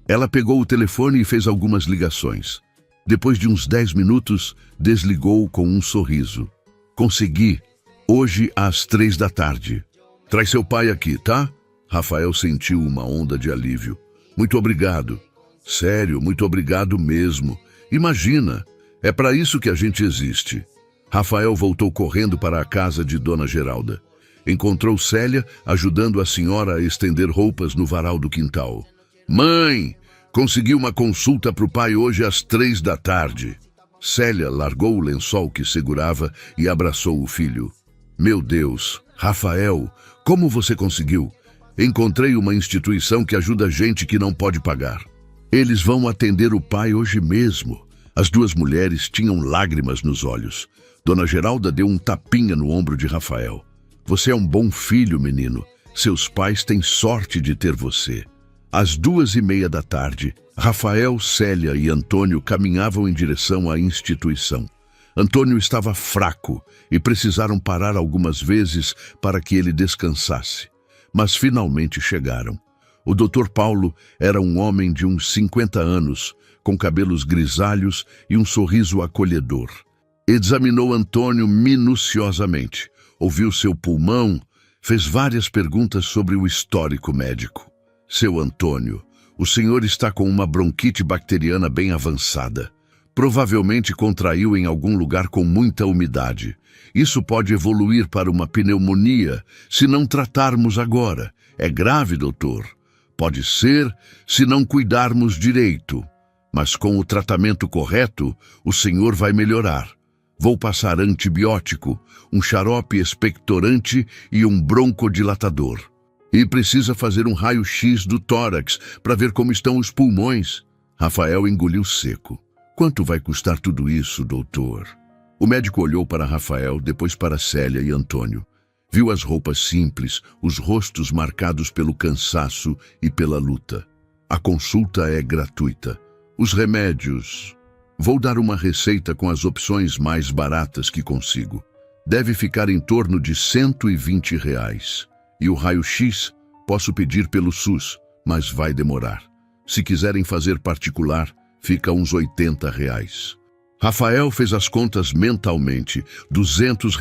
Ela pegou o telefone e fez algumas ligações. Depois de uns 10 minutos, desligou com um sorriso. Consegui. Hoje às 3 da tarde. Traz seu pai aqui, tá? Rafael sentiu uma onda de alívio. Muito obrigado. Sério, muito obrigado mesmo. Imagina, é para isso que a gente existe. Rafael voltou correndo para a casa de Dona Geralda. Encontrou Célia ajudando a senhora a estender roupas no varal do quintal. Mãe! Consegui uma consulta para o pai hoje às 3 da tarde. Célia largou o lençol que segurava e abraçou o filho. Meu Deus, Rafael, como você conseguiu? Encontrei uma instituição que ajuda gente que não pode pagar. Eles vão atender o pai hoje mesmo. As duas mulheres tinham lágrimas nos olhos. Dona Geralda deu um tapinha no ombro de Rafael. Você é um bom filho, menino. Seus pais têm sorte de ter você. Às 2:30 da tarde, Rafael, Célia e Antônio caminhavam em direção à instituição. Antônio estava fraco e precisaram parar algumas vezes para que ele descansasse. Mas finalmente chegaram. O Dr. Paulo era um homem de uns 50 anos, com cabelos grisalhos e um sorriso acolhedor. Examinou Antônio minuciosamente, ouviu seu pulmão, fez várias perguntas sobre o histórico médico. Seu Antônio, o senhor está com uma bronquite bacteriana bem avançada. Provavelmente contraiu em algum lugar com muita umidade. Isso pode evoluir para uma pneumonia se não tratarmos agora. É grave, doutor. Pode ser se não cuidarmos direito. Mas com o tratamento correto, o senhor vai melhorar. Vou passar antibiótico, um xarope expectorante e um broncodilatador. E precisa fazer um raio-x do tórax para ver como estão os pulmões. Rafael engoliu seco. Quanto vai custar tudo isso, doutor? O médico olhou para Rafael, depois para Célia e Antônio. Viu as roupas simples, os rostos marcados pelo cansaço e pela luta. A consulta é gratuita. Os remédios... Vou dar uma receita com as opções mais baratas que consigo. Deve ficar em torno de R$ 120. E o raio-x posso pedir pelo SUS, mas vai demorar. Se quiserem fazer particular, fica uns R$ 80. Rafael fez as contas mentalmente. R$ 200.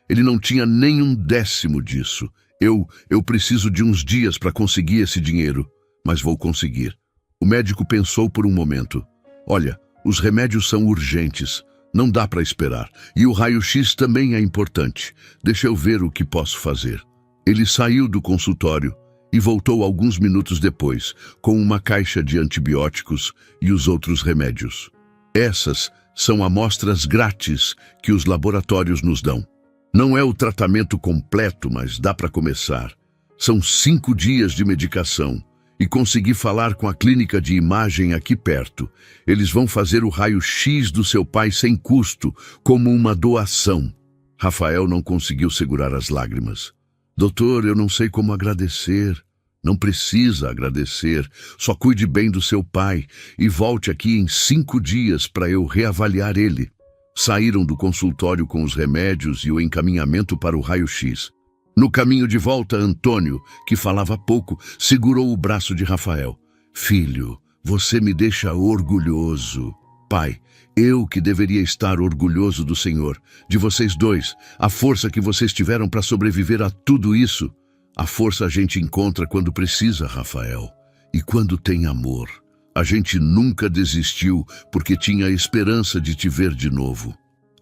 Ele não tinha nem um décimo disso. Eu preciso de uns dias para conseguir esse dinheiro, mas vou conseguir. O médico pensou por um momento. Olha, os remédios são urgentes. Não dá para esperar. E o raio-x também é importante. Deixa eu ver o que posso fazer. Ele saiu do consultório e voltou alguns minutos depois, com uma caixa de antibióticos e os outros remédios. Essas são amostras grátis que os laboratórios nos dão. Não é o tratamento completo, mas dá para começar. São 5 dias de medicação. E consegui falar com a clínica de imagem aqui perto. Eles vão fazer o raio-x do seu pai sem custo, como uma doação. Rafael não conseguiu segurar as lágrimas. Doutor, eu não sei como agradecer. Não precisa agradecer. Só cuide bem do seu pai e volte aqui em 5 dias para eu reavaliar ele. Saíram do consultório com os remédios e o encaminhamento para o raio-x. No caminho de volta, Antônio, que falava pouco, segurou o braço de Rafael. Filho, você me deixa orgulhoso. Pai, eu que deveria estar orgulhoso do Senhor, de vocês dois, a força que vocês tiveram para sobreviver a tudo isso. A força a gente encontra quando precisa, Rafael. E quando tem amor. A gente nunca desistiu porque tinha a esperança de te ver de novo.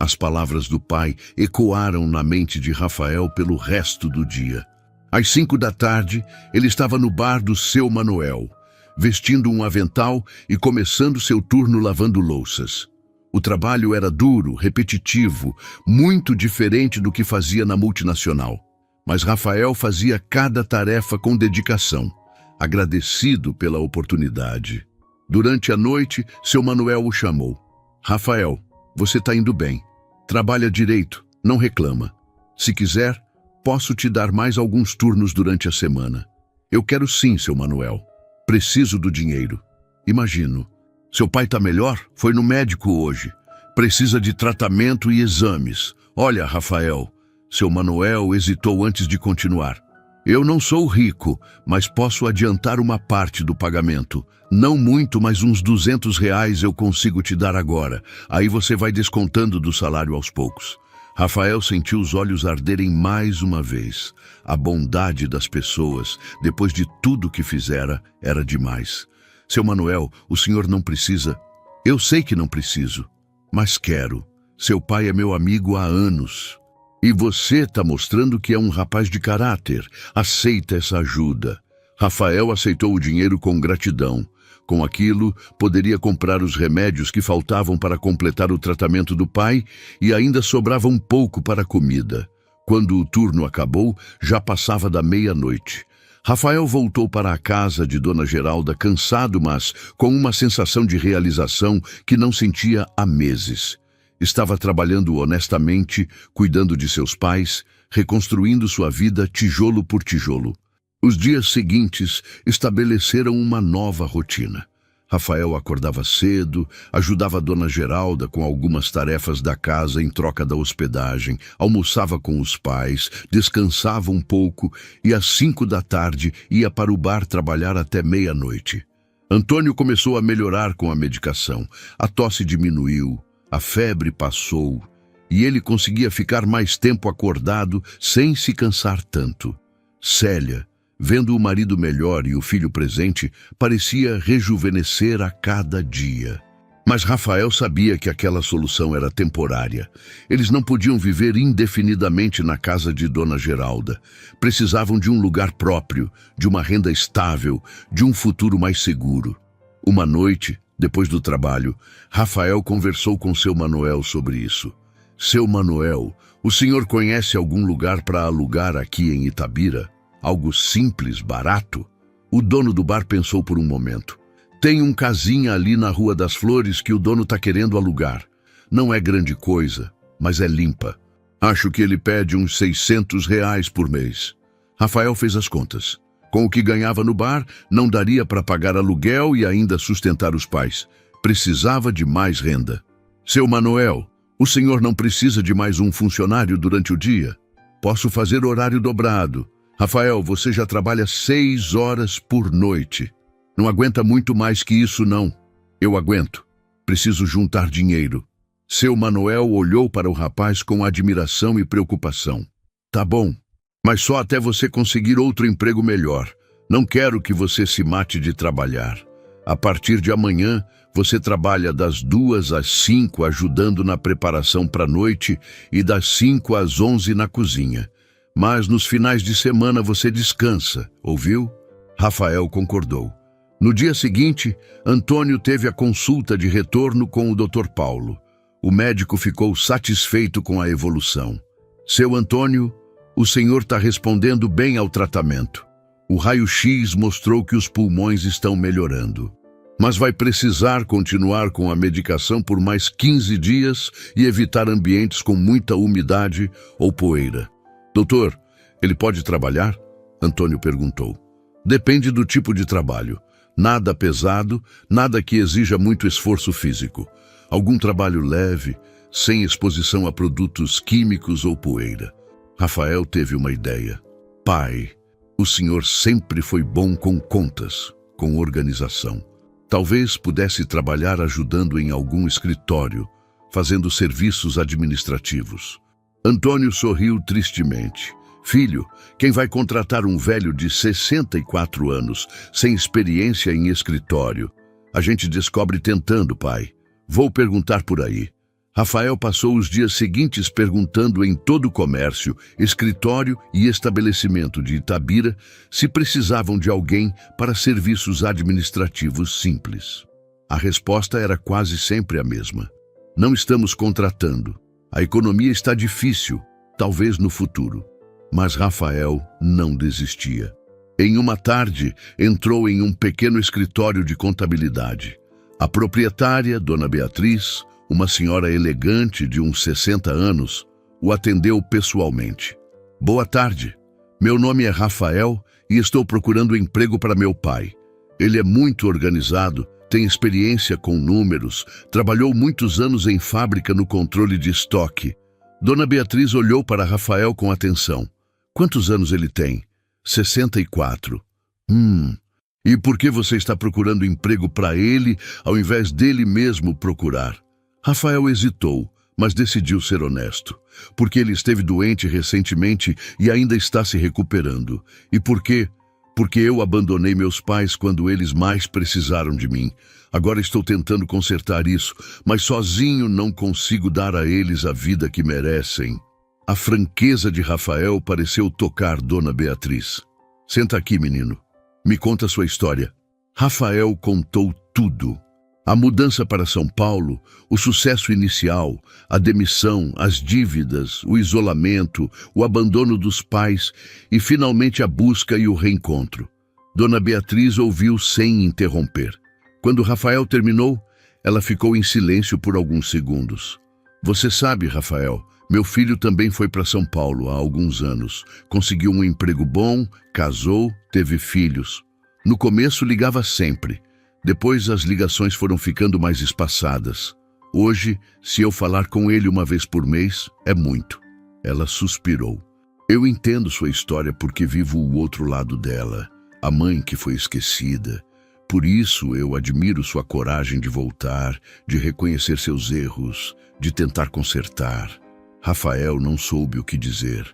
As palavras do pai ecoaram na mente de Rafael pelo resto do dia. Às 5 da tarde, ele estava no bar do seu Manuel, vestindo um avental e começando seu turno lavando louças. O trabalho era duro, repetitivo, muito diferente do que fazia na multinacional. Mas Rafael fazia cada tarefa com dedicação, agradecido pela oportunidade. Durante a noite, seu Manuel o chamou. Rafael, você está indo bem. Trabalha direito, não reclama. Se quiser, posso te dar mais alguns turnos durante a semana. Eu quero sim, seu Manuel. Preciso do dinheiro. Imagino. Seu pai está melhor? Foi no médico hoje. Precisa de tratamento e exames. Olha, Rafael, seu Manuel hesitou antes de continuar. Eu não sou rico, mas posso adiantar uma parte do pagamento. Não muito, mas uns R$ 200 eu consigo te dar agora. Aí você vai descontando do salário aos poucos. Rafael sentiu os olhos arderem mais uma vez. A bondade das pessoas, depois de tudo que fizera, era demais. Seu Manuel, o senhor não precisa. Eu sei que não preciso, mas quero. Seu pai é meu amigo há anos. E você está mostrando que é um rapaz de caráter. Aceita essa ajuda. Rafael aceitou o dinheiro com gratidão. Com aquilo, poderia comprar os remédios que faltavam para completar o tratamento do pai e ainda sobrava um pouco para a comida. Quando o turno acabou, já passava da meia-noite. Rafael voltou para a casa de Dona Geralda cansado, mas com uma sensação de realização que não sentia há meses. Estava trabalhando honestamente, cuidando de seus pais, reconstruindo sua vida tijolo por tijolo. Os dias seguintes estabeleceram uma nova rotina. Rafael acordava cedo, ajudava a Dona Geralda com algumas tarefas da casa em troca da hospedagem, almoçava com os pais, descansava um pouco e às 5 da tarde ia para o bar trabalhar até meia-noite. Antônio começou a melhorar com a medicação. A tosse diminuiu, a febre passou e ele conseguia ficar mais tempo acordado sem se cansar tanto. Célia, vendo o marido melhor e o filho presente, parecia rejuvenescer a cada dia. Mas Rafael sabia que aquela solução era temporária. Eles não podiam viver indefinidamente na casa de Dona Geralda. Precisavam de um lugar próprio, de uma renda estável, de um futuro mais seguro. Uma noite, depois do trabalho, Rafael conversou com seu Manuel sobre isso. Seu Manuel, o senhor conhece algum lugar para alugar aqui em Itabira? Algo simples, barato? O dono do bar pensou por um momento. Tem um casinha ali na Rua das Flores que o dono está querendo alugar. Não é grande coisa, mas é limpa. Acho que ele pede uns R$ 600 por mês. Rafael fez as contas. Com o que ganhava no bar, não daria para pagar aluguel e ainda sustentar os pais. Precisava de mais renda. Seu Manuel, o senhor não precisa de mais um funcionário durante o dia? Posso fazer horário dobrado. Rafael, você já trabalha 6 horas por noite. Não aguenta muito mais que isso, não. Eu aguento. Preciso juntar dinheiro. Seu Manuel olhou para o rapaz com admiração e preocupação. Tá bom, mas só até você conseguir outro emprego melhor. Não quero que você se mate de trabalhar. A partir de amanhã, você trabalha das 2 às 5 ajudando na preparação para a noite e das 5 às 11 na cozinha. Mas nos finais de semana você descansa, ouviu? Rafael concordou. No dia seguinte, Antônio teve a consulta de retorno com o Dr. Paulo. O médico ficou satisfeito com a evolução. Seu Antônio, o senhor está respondendo bem ao tratamento. O raio-x mostrou que os pulmões estão melhorando. Mas vai precisar continuar com a medicação por mais 15 dias e evitar ambientes com muita umidade ou poeira. Doutor, ele pode trabalhar? Antônio perguntou. Depende do tipo de trabalho. Nada pesado, nada que exija muito esforço físico. Algum trabalho leve, sem exposição a produtos químicos ou poeira. Rafael teve uma ideia. Pai, o senhor sempre foi bom com contas, com organização. Talvez pudesse trabalhar ajudando em algum escritório, fazendo serviços administrativos. Antônio sorriu tristemente. Filho, quem vai contratar um velho de 64 anos, sem experiência em escritório? A gente descobre tentando, pai. Vou perguntar por aí. Rafael passou os dias seguintes perguntando em todo o comércio, escritório e estabelecimento de Itabira se precisavam de alguém para serviços administrativos simples. A resposta era quase sempre a mesma. Não estamos contratando. A economia está difícil, talvez no futuro. Mas Rafael não desistia. Em uma tarde, entrou em um pequeno escritório de contabilidade. A proprietária, Dona Beatriz, uma senhora elegante de uns 60 anos, o atendeu pessoalmente. Boa tarde. Meu nome é Rafael e estou procurando emprego para meu pai. Ele é muito organizado, tem experiência com números, trabalhou muitos anos em fábrica no controle de estoque. Dona Beatriz olhou para Rafael com atenção. Quantos anos ele tem? 64. E por que você está procurando emprego para ele ao invés dele mesmo procurar? Rafael hesitou, mas decidiu ser honesto. Porque ele esteve doente recentemente e ainda está se recuperando. E por quê? Porque eu abandonei meus pais quando eles mais precisaram de mim. Agora estou tentando consertar isso, mas sozinho não consigo dar a eles a vida que merecem. A franqueza de Rafael pareceu tocar Dona Beatriz. Senta aqui, menino. Me conta sua história. Rafael contou tudo. A mudança para São Paulo, o sucesso inicial, a demissão, as dívidas, o isolamento, o abandono dos pais e finalmente a busca e o reencontro. Dona Beatriz ouviu sem interromper. Quando Rafael terminou, ela ficou em silêncio por alguns segundos. Você sabe, Rafael, meu filho também foi para São Paulo há alguns anos. Conseguiu um emprego bom, casou, teve filhos. No começo ligava sempre. Depois as ligações foram ficando mais espaçadas. Hoje, se eu falar com ele uma vez por mês, é muito. Ela suspirou. Eu entendo sua história porque vivo o outro lado dela, a mãe que foi esquecida. Por isso eu admiro sua coragem de voltar, de reconhecer seus erros, de tentar consertar. Rafael não soube o que dizer.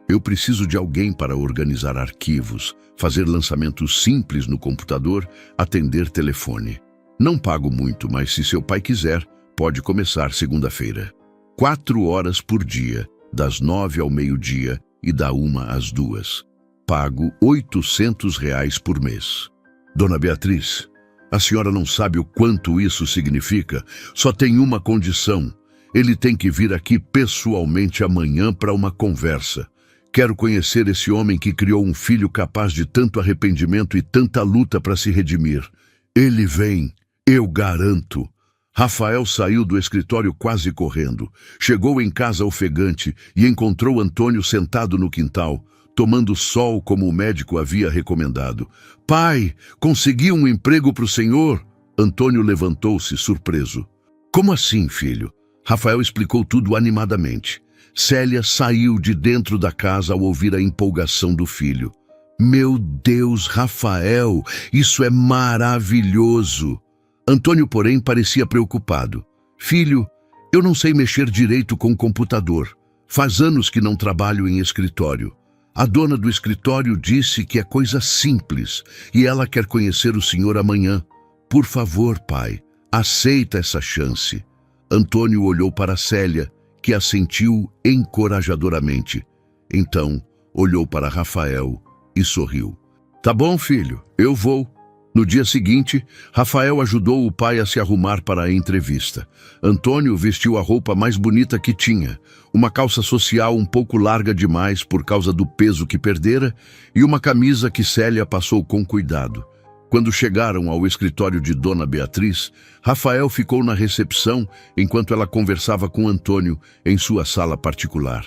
Eu preciso de alguém para organizar arquivos, fazer lançamentos simples no computador, atender telefone. Não pago muito, mas se seu pai quiser, pode começar segunda-feira. 4 horas por dia, das 9 ao meio-dia e da 1 às 2. Pago R$ 800 por mês. Dona Beatriz, a senhora não sabe o quanto isso significa. Só tem uma condição. Ele tem que vir aqui pessoalmente amanhã para uma conversa. Quero conhecer esse homem que criou um filho capaz de tanto arrependimento e tanta luta para se redimir. Ele vem, eu garanto. Rafael saiu do escritório quase correndo. Chegou em casa ofegante e encontrou Antônio sentado no quintal, tomando sol como o médico havia recomendado. Pai, consegui um emprego para o senhor? Antônio levantou-se, surpreso. Como assim, filho? Rafael explicou tudo animadamente. Célia saiu de dentro da casa ao ouvir a empolgação do filho. Meu Deus, Rafael, isso é maravilhoso! Antônio, porém, parecia preocupado. Filho, eu não sei mexer direito com o computador. Faz anos que não trabalho em escritório. A dona do escritório disse que é coisa simples e ela quer conhecer o senhor amanhã. Por favor, pai, aceita essa chance. Antônio olhou para Célia, que assentiu encorajadoramente. Então, olhou para Rafael e sorriu. Tá bom, filho, eu vou. No dia seguinte, Rafael ajudou o pai a se arrumar para a entrevista. Antônio vestiu a roupa mais bonita que tinha, uma calça social um pouco larga demais por causa do peso que perdera e uma camisa que Célia passou com cuidado. Quando chegaram ao escritório de Dona Beatriz, Rafael ficou na recepção enquanto ela conversava com Antônio em sua sala particular.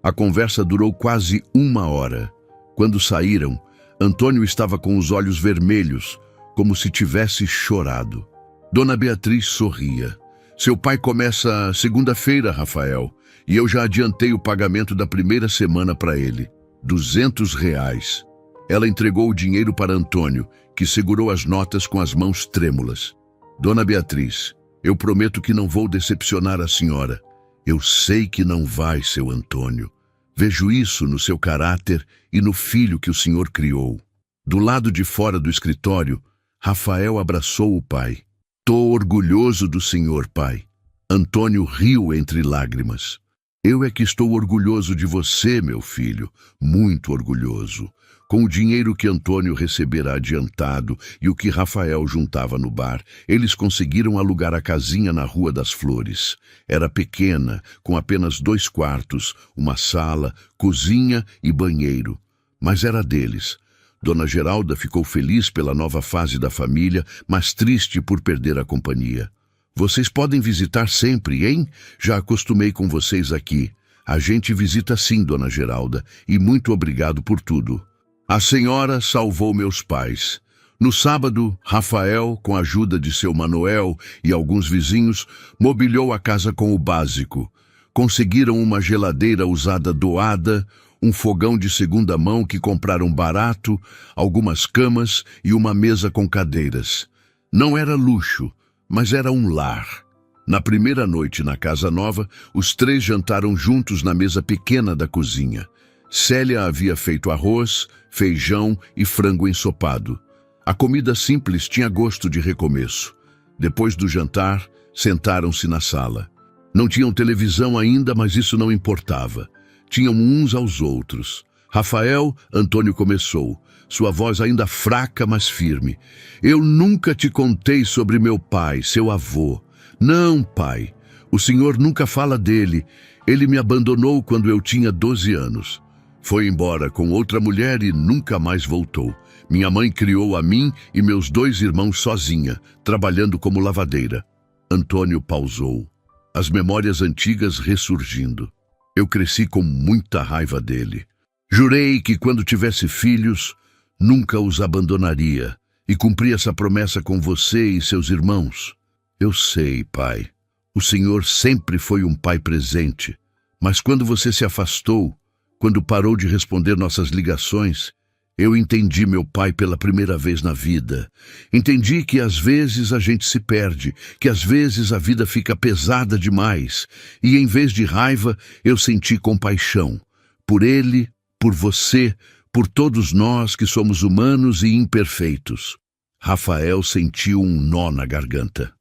A conversa durou quase 1 hora. Quando saíram, Antônio estava com os olhos vermelhos, como se tivesse chorado. Dona Beatriz sorria. Seu pai começa segunda-feira, Rafael, e eu já adiantei o pagamento da primeira semana para ele. R$ 200. Ela entregou o dinheiro para Antônio, que segurou as notas com as mãos trêmulas. Dona Beatriz, eu prometo que não vou decepcionar a senhora. Eu sei que não vai, seu Antônio. Vejo isso no seu caráter e no filho que o senhor criou. Do lado de fora do escritório, Rafael abraçou o pai. Tô orgulhoso do senhor, pai. Antônio riu entre lágrimas. Eu é que estou orgulhoso de você, meu filho, muito orgulhoso. Com o dinheiro que Antônio recebera adiantado e o que Rafael juntava no bar, eles conseguiram alugar a casinha na Rua das Flores. Era pequena, com apenas 2 quartos, uma sala, cozinha e banheiro. Mas era deles. Dona Geralda ficou feliz pela nova fase da família, mas triste por perder a companhia. Vocês podem visitar sempre, hein? Já acostumei com vocês aqui. A gente visita sim, Dona Geralda, e muito obrigado por tudo. A senhora salvou meus pais. No sábado, Rafael, com a ajuda de seu Manuel e alguns vizinhos, mobiliou a casa com o básico. Conseguiram uma geladeira usada doada, um fogão de segunda mão que compraram barato, algumas camas e uma mesa com cadeiras. Não era luxo, mas era um lar. Na primeira noite na casa nova, os 3 jantaram juntos na mesa pequena da cozinha. Célia havia feito arroz, feijão e frango ensopado. A comida simples tinha gosto de recomeço. Depois do jantar, sentaram-se na sala. Não tinham televisão ainda, mas isso não importava. Tinham uns aos outros. Rafael, Antônio começou. sua voz ainda fraca, mas firme. Eu nunca te contei sobre meu pai, seu avô. Não, pai. O senhor nunca fala dele. Ele me abandonou quando eu tinha 12 anos. Foi embora com outra mulher e nunca mais voltou. Minha mãe criou a mim e meus 2 irmãos sozinha, trabalhando como lavadeira. Antônio pausou, as memórias antigas ressurgindo. Eu cresci com muita raiva dele. Jurei que quando tivesse filhos, nunca os abandonaria e cumpri essa promessa com você e seus irmãos. Eu sei, pai. O senhor sempre foi um pai presente, mas quando você se afastou, quando parou de responder nossas ligações, eu entendi meu pai pela primeira vez na vida. Entendi que às vezes a gente se perde, que às vezes a vida fica pesada demais. E em vez de raiva, eu senti compaixão. Por ele, por você, por todos nós que somos humanos e imperfeitos. Rafael sentiu um nó na garganta.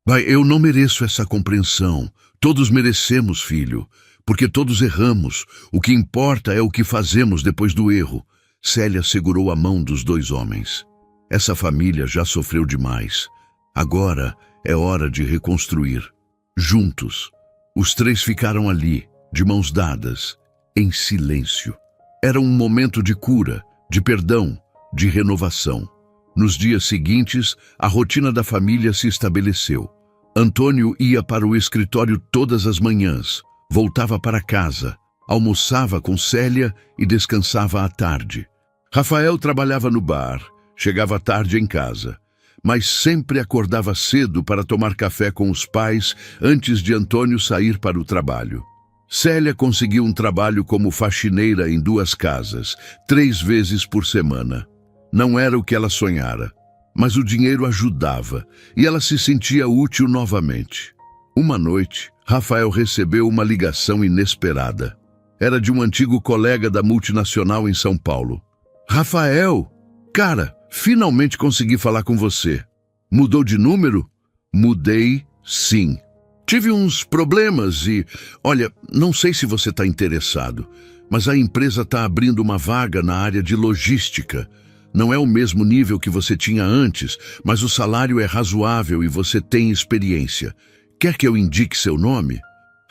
Pai, eu não mereço essa compreensão. Todos merecemos, filho, porque todos erramos. O que importa é o que fazemos depois do erro. Célia segurou a mão dos 2 homens. Essa família já sofreu demais. Agora é hora de reconstruir. Juntos. Os 3 ficaram ali, de mãos dadas, em silêncio. Era um momento de cura, de perdão, de renovação. Nos dias seguintes, a rotina da família se estabeleceu. Antônio ia para o escritório todas as manhãs, voltava para casa, almoçava com Célia e descansava à tarde. Rafael trabalhava no bar, chegava tarde em casa, mas sempre acordava cedo para tomar café com os pais antes de Antônio sair para o trabalho. Célia conseguiu um trabalho como faxineira em 2 casas, 3 vezes por semana. Não era o que ela sonhara, mas o dinheiro ajudava e ela se sentia útil novamente. Uma noite, Rafael recebeu uma ligação inesperada. Era de um antigo colega da multinacional em São Paulo. Rafael, cara, finalmente consegui falar com você. Mudou de número? Mudei, sim. Tive uns problemas e, olha, não sei se você está interessado, mas a empresa está abrindo uma vaga na área de logística. Não é o mesmo nível que você tinha antes, mas o salário é razoável e você tem experiência. Quer que eu indique seu nome?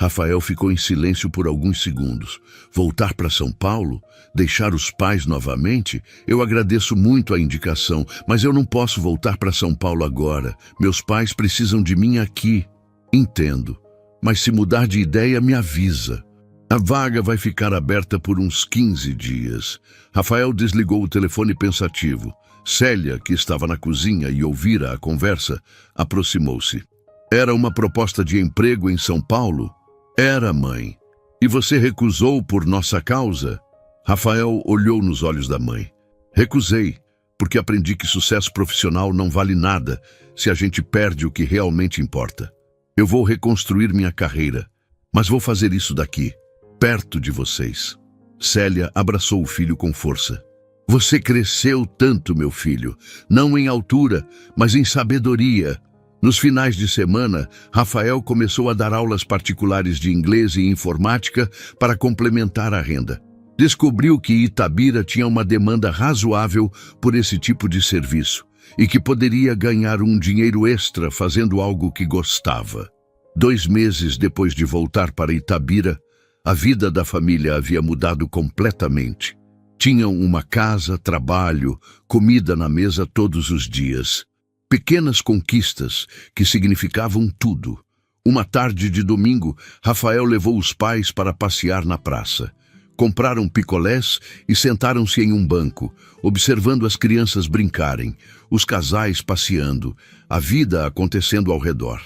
Rafael ficou em silêncio por alguns segundos. Voltar para São Paulo? Deixar os pais novamente? Eu agradeço muito a indicação, mas eu não posso voltar para São Paulo agora. Meus pais precisam de mim aqui. Entendo, mas se mudar de ideia, me avisa. A vaga vai ficar aberta por uns 15 dias. Rafael desligou o telefone pensativo. Célia, que estava na cozinha e ouvira a conversa, aproximou-se. Era uma proposta de emprego em São Paulo? Era, mãe. E você recusou por nossa causa? Rafael olhou nos olhos da mãe. Recusei, porque aprendi que sucesso profissional não vale nada se a gente perde o que realmente importa. Eu vou reconstruir minha carreira, mas vou fazer isso daqui, perto de vocês. Célia abraçou o filho com força. Você cresceu tanto, meu filho, não em altura, mas em sabedoria. Nos finais de semana, Rafael começou a dar aulas particulares de inglês e informática para complementar a renda. Descobriu que Itabira tinha uma demanda razoável por esse tipo de serviço e que poderia ganhar um dinheiro extra fazendo algo que gostava. 2 meses depois de voltar para Itabira, a vida da família havia mudado completamente. Tinham uma casa, trabalho, comida na mesa todos os dias. Pequenas conquistas que significavam tudo. Uma tarde de domingo, Rafael levou os pais para passear na praça. Compraram picolés e sentaram-se em um banco, observando as crianças brincarem, os casais passeando, a vida acontecendo ao redor.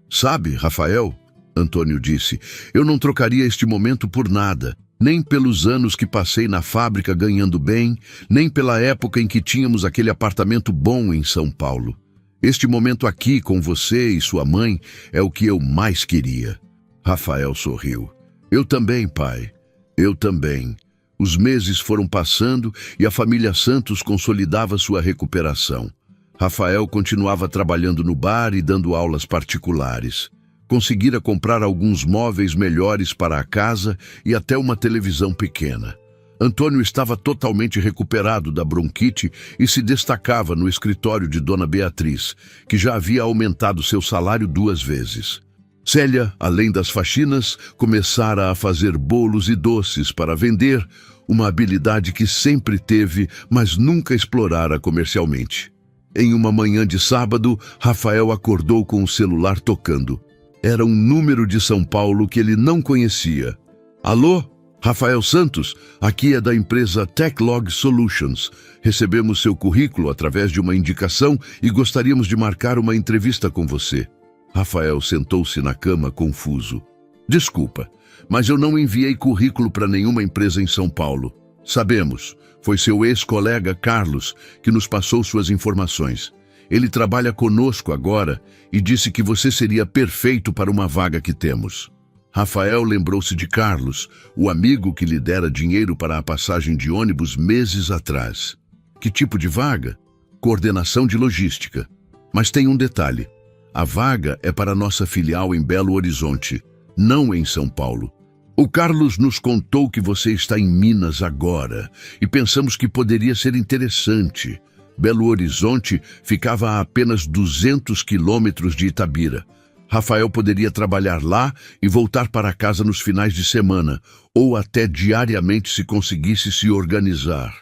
Sabe, Rafael, Antônio disse, eu não trocaria este momento por nada, nem pelos anos que passei na fábrica ganhando bem, nem pela época em que tínhamos aquele apartamento bom em São Paulo. Este momento aqui com você e sua mãe é o que eu mais queria. Rafael sorriu. Eu também, pai. Eu também. Os meses foram passando e a família Santos consolidava sua recuperação. Rafael continuava trabalhando no bar e dando aulas particulares. Conseguira comprar alguns móveis melhores para a casa e até uma televisão pequena. Antônio estava totalmente recuperado da bronquite e se destacava no escritório de Dona Beatriz, que já havia aumentado seu salário 2 vezes. Célia, além das faxinas, começara a fazer bolos e doces para vender, uma habilidade que sempre teve, mas nunca explorara comercialmente. Em uma manhã de sábado, Rafael acordou com o celular tocando. Era um número de São Paulo que ele não conhecia. Alô? Rafael Santos, aqui é da empresa Techlog Solutions. Recebemos seu currículo através de uma indicação e gostaríamos de marcar uma entrevista com você. Rafael sentou-se na cama confuso. Desculpa, mas eu não enviei currículo para nenhuma empresa em São Paulo. Sabemos, foi seu ex-colega Carlos que nos passou suas informações. Ele trabalha conosco agora e disse que você seria perfeito para uma vaga que temos. Rafael lembrou-se de Carlos, o amigo que lhe dera dinheiro para a passagem de ônibus meses atrás. Que tipo de vaga? Coordenação de logística. Mas tem um detalhe. A vaga é para nossa filial em Belo Horizonte, não em São Paulo. O Carlos nos contou que você está em Minas agora e pensamos que poderia ser interessante. Belo Horizonte ficava a apenas 200 quilômetros de Itabira. Rafael poderia trabalhar lá e voltar para casa nos finais de semana, ou até diariamente se conseguisse se organizar.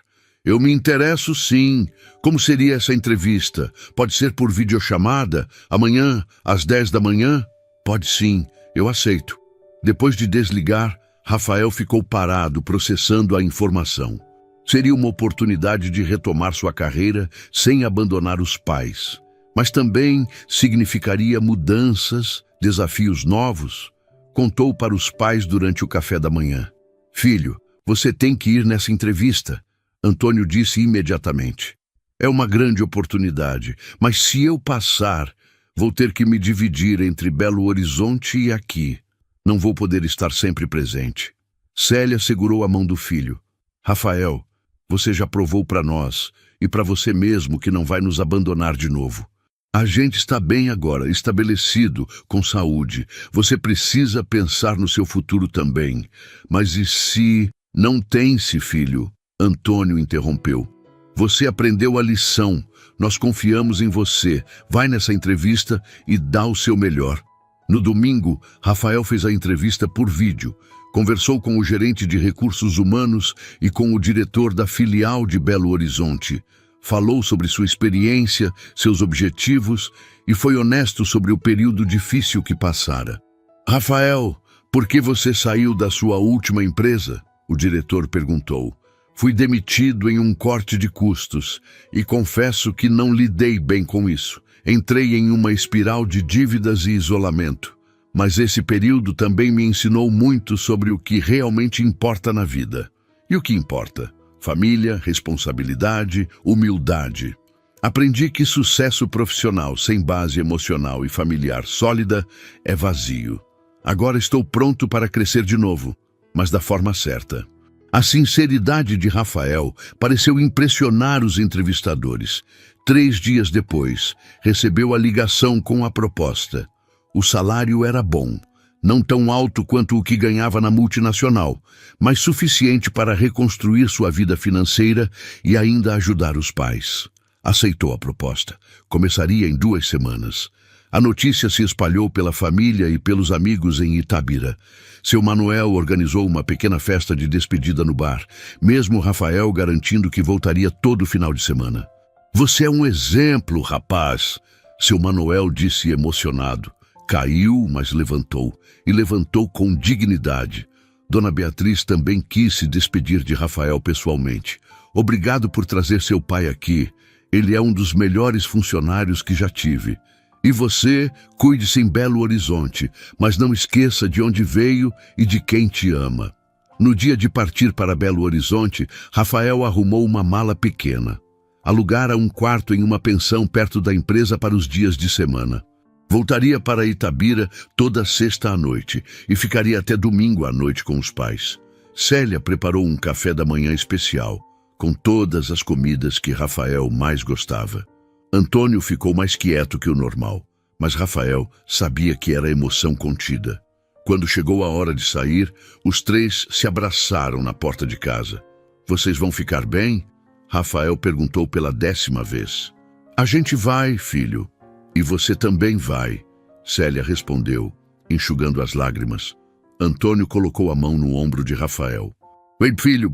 Eu me interesso sim. Como seria essa entrevista? Pode ser por videochamada? Amanhã, às 10 da manhã? Pode sim, eu aceito. Depois de desligar, Rafael ficou parado, processando a informação. Seria uma oportunidade de retomar sua carreira sem abandonar os pais. Mas também significaria mudanças, desafios novos. Contou para os pais durante o café da manhã. Filho, você tem que ir nessa entrevista. Antônio disse imediatamente. É uma grande oportunidade, mas se eu passar, vou ter que me dividir entre Belo Horizonte e aqui. Não vou poder estar sempre presente. Célia segurou a mão do filho. Rafael, você já provou para nós e para você mesmo que não vai nos abandonar de novo. A gente está bem agora, estabelecido, com saúde. Você precisa pensar no seu futuro também. Mas e se... Não tem-se, filho. Antônio interrompeu. Você aprendeu a lição. Nós confiamos em você. Vai nessa entrevista e dá o seu melhor. No domingo, Rafael fez a entrevista por vídeo. Conversou com o gerente de recursos humanos e com o diretor da filial de Belo Horizonte. Falou sobre sua experiência, seus objetivos e foi honesto sobre o período difícil que passara. Rafael, por que você saiu da sua última empresa? O diretor perguntou. Fui demitido em um corte de custos e confesso que não lidei bem com isso. Entrei em uma espiral de dívidas e isolamento. Mas esse período também me ensinou muito sobre o que realmente importa na vida. E o que importa? Família, responsabilidade, humildade. Aprendi que sucesso profissional sem base emocional e familiar sólida é vazio. Agora estou pronto para crescer de novo, mas da forma certa. A sinceridade de Rafael pareceu impressionar os entrevistadores. 3 dias depois, recebeu a ligação com a proposta. O salário era bom. Não tão alto quanto o que ganhava na multinacional, mas suficiente para reconstruir sua vida financeira e ainda ajudar os pais. Aceitou a proposta. Começaria em 2 semanas. A notícia se espalhou pela família e pelos amigos em Itabira. Seu Manuel organizou uma pequena festa de despedida no bar, mesmo Rafael garantindo que voltaria todo final de semana. Você é um exemplo, rapaz, seu Manuel disse emocionado. Caiu, mas levantou, e levantou com dignidade. Dona Beatriz também quis se despedir de Rafael pessoalmente. Obrigado por trazer seu pai aqui. Ele é um dos melhores funcionários que já tive. E você, cuide-se em Belo Horizonte, mas não esqueça de onde veio e de quem te ama. No dia de partir para Belo Horizonte, Rafael arrumou uma mala pequena. Alugara um quarto em uma pensão perto da empresa para os dias de semana. Voltaria para Itabira toda sexta à noite e ficaria até domingo à noite com os pais. Célia preparou um café da manhã especial, com todas as comidas que Rafael mais gostava. Antônio ficou mais quieto que o normal, mas Rafael sabia que era emoção contida. Quando chegou a hora de sair, os 3 se abraçaram na porta de casa. Vocês vão ficar bem? Rafael perguntou pela 10ª vez. A gente vai, filho. E você também vai, Célia respondeu, enxugando as lágrimas. Antônio colocou a mão no ombro de Rafael. Vem, filho,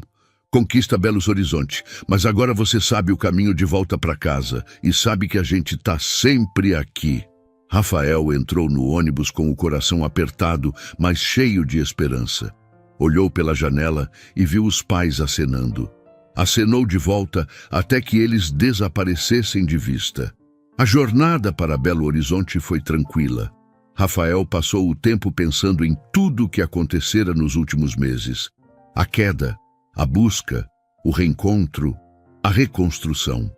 conquista Belos Horizontes, mas agora você sabe o caminho de volta para casa e sabe que a gente tá sempre aqui. Rafael entrou no ônibus com o coração apertado, mas cheio de esperança. Olhou pela janela e viu os pais acenando. Acenou de volta até que eles desaparecessem de vista. A jornada para Belo Horizonte foi tranquila. Rafael passou o tempo pensando em tudo o que acontecera nos últimos meses. A queda, a busca, o reencontro, a reconstrução.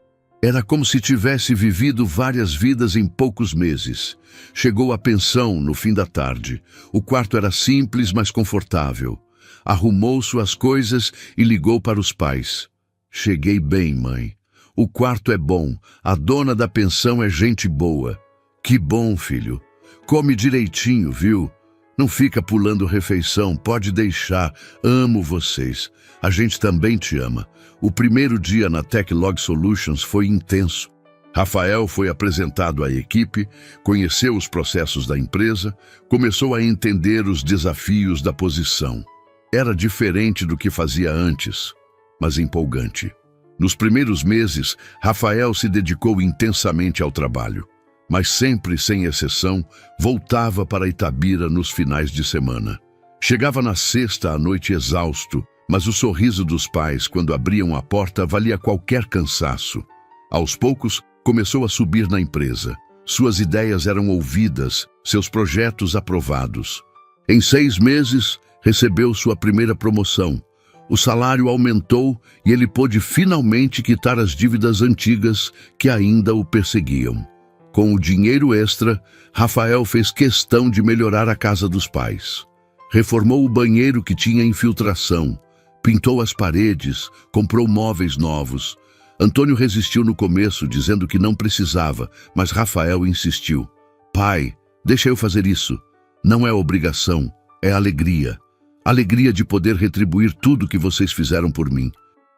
Era como se tivesse vivido várias vidas em poucos meses. Chegou à pensão no fim da tarde. O quarto era simples, mas confortável. Arrumou suas coisas e ligou para os pais. Cheguei bem, mãe. O quarto é bom. A dona da pensão é gente boa. Que bom, filho. Come direitinho, viu? Não fica pulando refeição, pode deixar. Amo vocês. A gente também te ama. O primeiro dia na Techlog Solutions foi intenso. Rafael foi apresentado à equipe, conheceu os processos da empresa, começou a entender os desafios da posição. Era diferente do que fazia antes, mas empolgante. Nos primeiros meses, Rafael se dedicou intensamente ao trabalho, mas sempre, sem exceção, voltava para Itabira nos finais de semana. Chegava na sexta à noite exausto, mas o sorriso dos pais, quando abriam a porta, valia qualquer cansaço. Aos poucos, começou a subir na empresa. Suas ideias eram ouvidas, seus projetos aprovados. Em 6 meses, recebeu sua primeira promoção. O salário aumentou e ele pôde finalmente quitar as dívidas antigas que ainda o perseguiam. Com o dinheiro extra, Rafael fez questão de melhorar a casa dos pais. Reformou o banheiro que tinha infiltração, pintou as paredes, comprou móveis novos. Antônio resistiu no começo, dizendo que não precisava, mas Rafael insistiu. Pai, deixa eu fazer isso. Não é obrigação, é alegria. Alegria de poder retribuir tudo que vocês fizeram por mim.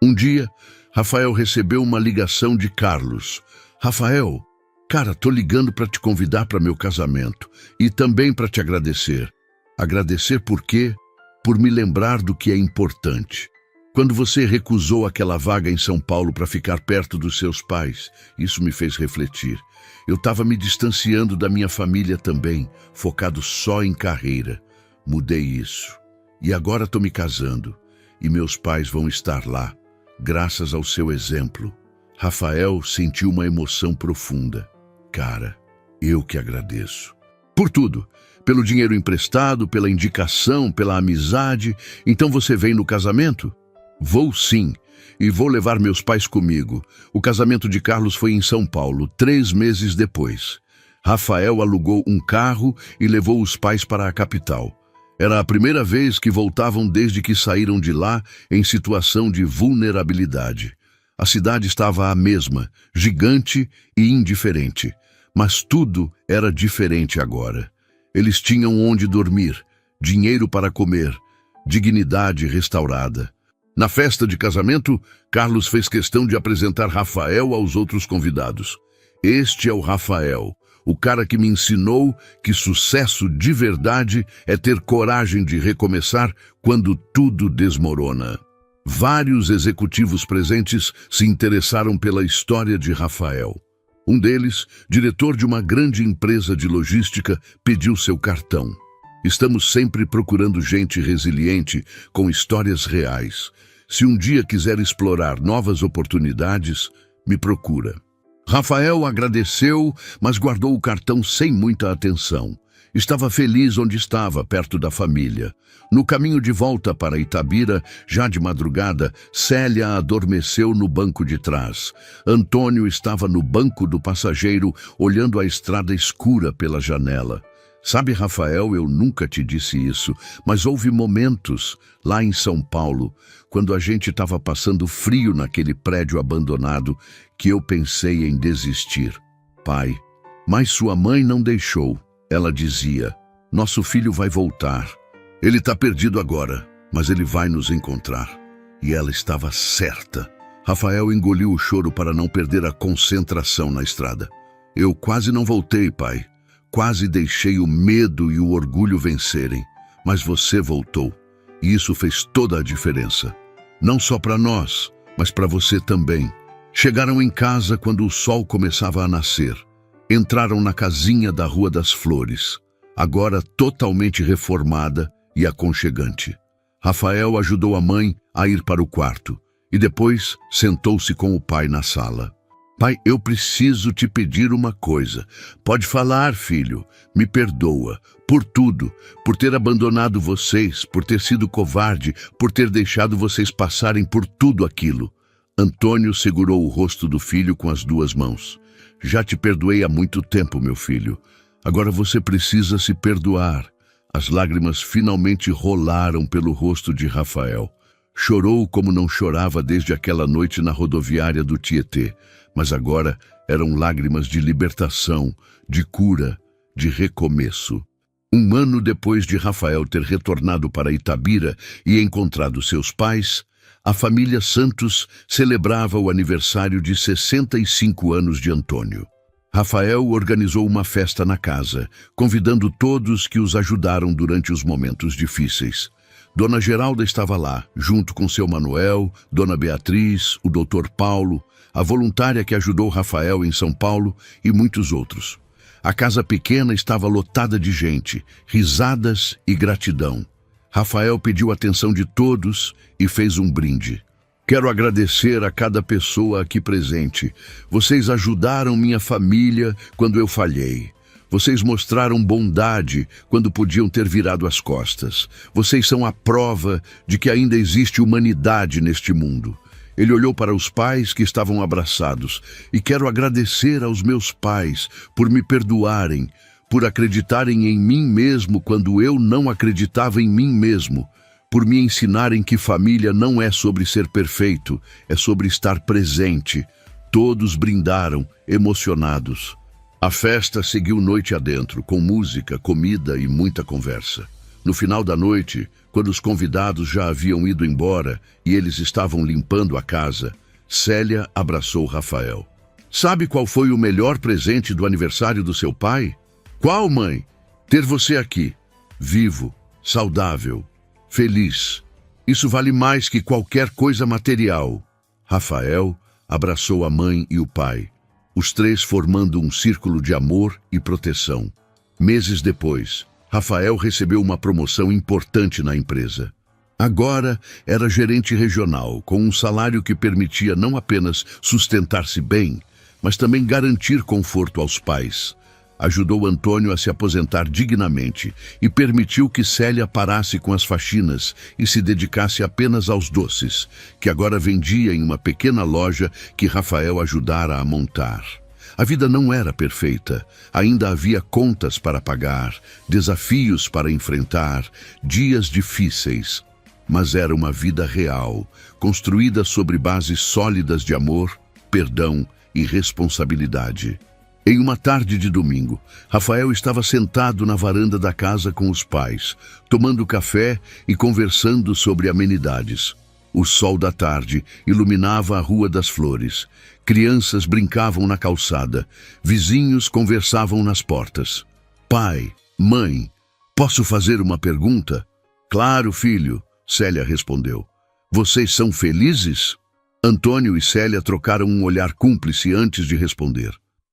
Um dia, Rafael recebeu uma ligação de Carlos. Rafael, cara, tô ligando para te convidar para meu casamento e também para te agradecer. Agradecer por quê? Por me lembrar do que é importante. Quando você recusou aquela vaga em São Paulo para ficar perto dos seus pais, isso me fez refletir. Eu estava me distanciando da minha família também, focado só em carreira. Mudei isso. E agora estou me casando, e meus pais vão estar lá, graças ao seu exemplo. Rafael sentiu uma emoção profunda. Cara, eu que agradeço. Por tudo, pelo dinheiro emprestado, pela indicação, pela amizade. Então você vem no casamento? Vou sim, e vou levar meus pais comigo. O casamento de Carlos foi em São Paulo, 3 meses depois. Rafael alugou um carro e levou os pais para a capital. Era a primeira vez que voltavam desde que saíram de lá em situação de vulnerabilidade. A cidade estava a mesma, gigante e indiferente. Mas tudo era diferente agora. Eles tinham onde dormir, dinheiro para comer, dignidade restaurada. Na festa de casamento, Carlos fez questão de apresentar Rafael aos outros convidados. Este é o Rafael, o cara que me ensinou que sucesso de verdade é ter coragem de recomeçar quando tudo desmorona. Vários executivos presentes se interessaram pela história de Rafael. Um deles, diretor de uma grande empresa de logística, pediu seu cartão. Estamos sempre procurando gente resiliente, com histórias reais. Se um dia quiser explorar novas oportunidades, me procura. Rafael agradeceu, mas guardou o cartão sem muita atenção. Estava feliz onde estava, perto da família. No caminho de volta para Itabira, já de madrugada, Célia adormeceu no banco de trás. Antônio estava no banco do passageiro, olhando a estrada escura pela janela. Sabe, Rafael, eu nunca te disse isso, mas houve momentos, lá em São Paulo, quando a gente estava passando frio naquele prédio abandonado, que eu pensei em desistir. Pai, mas sua mãe não deixou. Ela dizia, nosso filho vai voltar. Ele está perdido agora, mas ele vai nos encontrar. E ela estava certa. Rafael engoliu o choro para não perder a concentração na estrada. Eu quase não voltei, pai. Quase deixei o medo e o orgulho vencerem. Mas você voltou. E isso fez toda a diferença. Não só para nós, mas para você também. Chegaram em casa quando o sol começava a nascer. Entraram na casinha da Rua das Flores, agora totalmente reformada e aconchegante. Rafael ajudou a mãe a ir para o quarto e depois sentou-se com o pai na sala. Pai, eu preciso te pedir uma coisa. Pode falar, filho. Me perdoa por tudo, por ter abandonado vocês, por ter sido covarde, por ter deixado vocês passarem por tudo aquilo. Antônio segurou o rosto do filho com as duas mãos. Já te perdoei há muito tempo, meu filho. Agora você precisa se perdoar. As lágrimas finalmente rolaram pelo rosto de Rafael. Chorou como não chorava desde aquela noite na rodoviária do Tietê, mas agora eram lágrimas de libertação, de cura, de recomeço. 1 ano depois de Rafael ter retornado para Itabira e encontrado seus pais, a família Santos celebrava o aniversário de 65 anos de Antônio. Rafael organizou uma festa na casa, convidando todos que os ajudaram durante os momentos difíceis. Dona Geralda estava lá, junto com seu Manuel, Dona Beatriz, o Dr. Paulo, a voluntária que ajudou Rafael em São Paulo e muitos outros. A casa pequena estava lotada de gente, risadas e gratidão. Rafael pediu a atenção de todos e fez um brinde. Quero agradecer a cada pessoa aqui presente. Vocês ajudaram minha família quando eu falhei. Vocês mostraram bondade quando podiam ter virado as costas. Vocês são a prova de que ainda existe humanidade neste mundo. Ele olhou para os pais que estavam abraçados. E quero agradecer aos meus pais por me perdoarem, por acreditarem em mim mesmo quando eu não acreditava em mim mesmo, por me ensinarem que família não é sobre ser perfeito, é sobre estar presente. Todos brindaram, emocionados. A festa seguiu noite adentro, com música, comida e muita conversa. No final da noite, quando os convidados já haviam ido embora e eles estavam limpando a casa, Célia abraçou Rafael. Sabe qual foi o melhor presente do aniversário do seu pai? Qual, mãe? Ter você aqui, vivo, saudável, feliz. Isso vale mais que qualquer coisa material. Rafael abraçou a mãe e o pai, os três formando um círculo de amor e proteção. Meses depois, Rafael recebeu uma promoção importante na empresa. Agora era gerente regional, com um salário que permitia não apenas sustentar-se bem, mas também garantir conforto aos pais. Ajudou Antônio a se aposentar dignamente e permitiu que Célia parasse com as faxinas e se dedicasse apenas aos doces, que agora vendia em uma pequena loja que Rafael ajudara a montar. A vida não era perfeita, ainda havia contas para pagar, desafios para enfrentar, dias difíceis. Mas era uma vida real, construída sobre bases sólidas de amor, perdão e responsabilidade. Em uma tarde de domingo, Rafael estava sentado na varanda da casa com os pais, tomando café e conversando sobre amenidades. O sol da tarde iluminava a Rua das Flores. Crianças brincavam na calçada. Vizinhos conversavam nas portas. Pai, mãe, posso fazer uma pergunta? Claro, filho, Célia respondeu. Vocês são felizes? Antônio e Célia trocaram um olhar cúmplice antes de responder.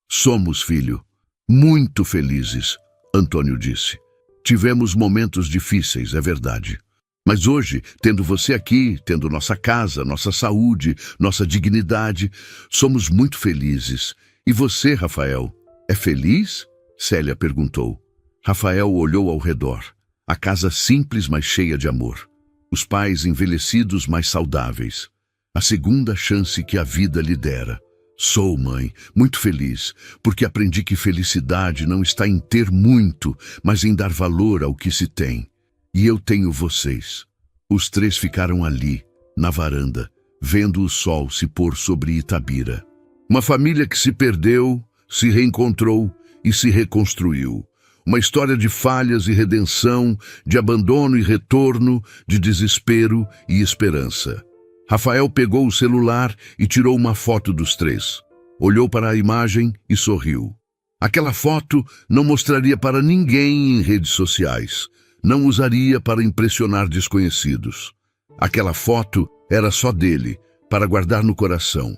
Somos, filho. Muito felizes, Antônio disse. Tivemos momentos difíceis, é verdade. Mas hoje, tendo você aqui, tendo nossa casa, nossa saúde, nossa dignidade, somos muito felizes. E você, Rafael, é feliz? Célia perguntou. Rafael olhou ao redor. A casa simples, mas cheia de amor. Os pais envelhecidos, mas saudáveis. A segunda chance que a vida lhe dera. Sou, mãe, muito feliz, porque aprendi que felicidade não está em ter muito, mas em dar valor ao que se tem. E eu tenho vocês. Os três ficaram ali, na varanda, vendo o sol se pôr sobre Itabira. Uma família que se perdeu, se reencontrou e se reconstruiu. Uma história de falhas e redenção, de abandono e retorno, de desespero e esperança. Rafael pegou o celular e tirou uma foto dos três. Olhou para a imagem e sorriu. Aquela foto não mostraria para ninguém em redes sociais. Não usaria para impressionar desconhecidos. Aquela foto era só dele, para guardar no coração.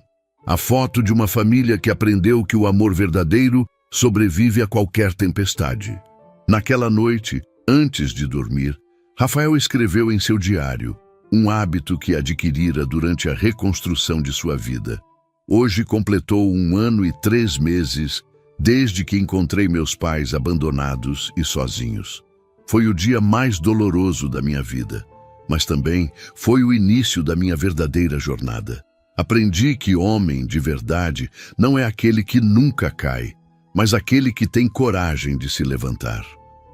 A foto de uma família que aprendeu que o amor verdadeiro sobrevive a qualquer tempestade. Naquela noite, antes de dormir, Rafael escreveu em seu diário, um hábito que adquirira durante a reconstrução de sua vida. Hoje completou 1 ano e 3 meses desde que encontrei meus pais abandonados e sozinhos. Foi o dia mais doloroso da minha vida, mas também foi o início da minha verdadeira jornada. Aprendi que homem de verdade não é aquele que nunca cai, mas aquele que tem coragem de se levantar.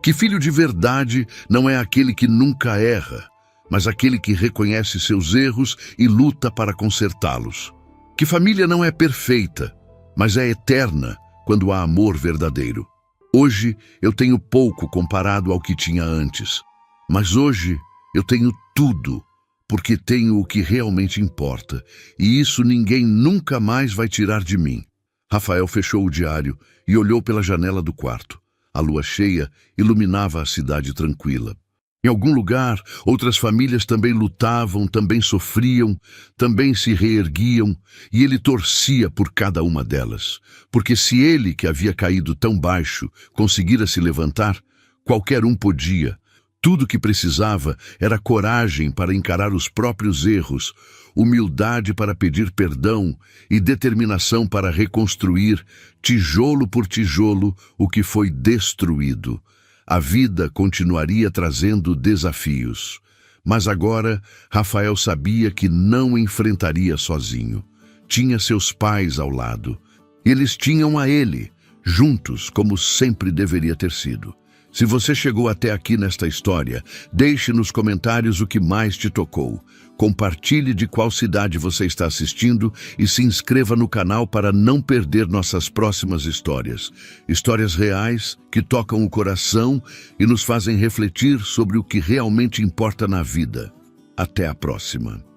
Que filho de verdade não é aquele que nunca erra, mas aquele que reconhece seus erros e luta para consertá-los. Que família não é perfeita, mas é eterna quando há amor verdadeiro. Hoje eu tenho pouco comparado ao que tinha antes, mas hoje eu tenho tudo, porque tenho o que realmente importa, e isso ninguém nunca mais vai tirar de mim. Rafael fechou o diário e olhou pela janela do quarto. A lua cheia iluminava a cidade tranquila. Em algum lugar, outras famílias também lutavam, também sofriam, também se reerguiam, e ele torcia por cada uma delas. Porque se ele, que havia caído tão baixo, conseguira se levantar, qualquer um podia. Tudo que precisava era coragem para encarar os próprios erros, humildade para pedir perdão e determinação para reconstruir, tijolo por tijolo, o que foi destruído. A vida continuaria trazendo desafios, mas agora Rafael sabia que não enfrentaria sozinho. Tinha seus pais ao lado. Eles tinham a ele, juntos como sempre deveria ter sido. Se você chegou até aqui nesta história, deixe nos comentários o que mais te tocou. Compartilhe de qual cidade você está assistindo e se inscreva no canal para não perder nossas próximas histórias. Histórias reais que tocam o coração e nos fazem refletir sobre o que realmente importa na vida. Até a próxima.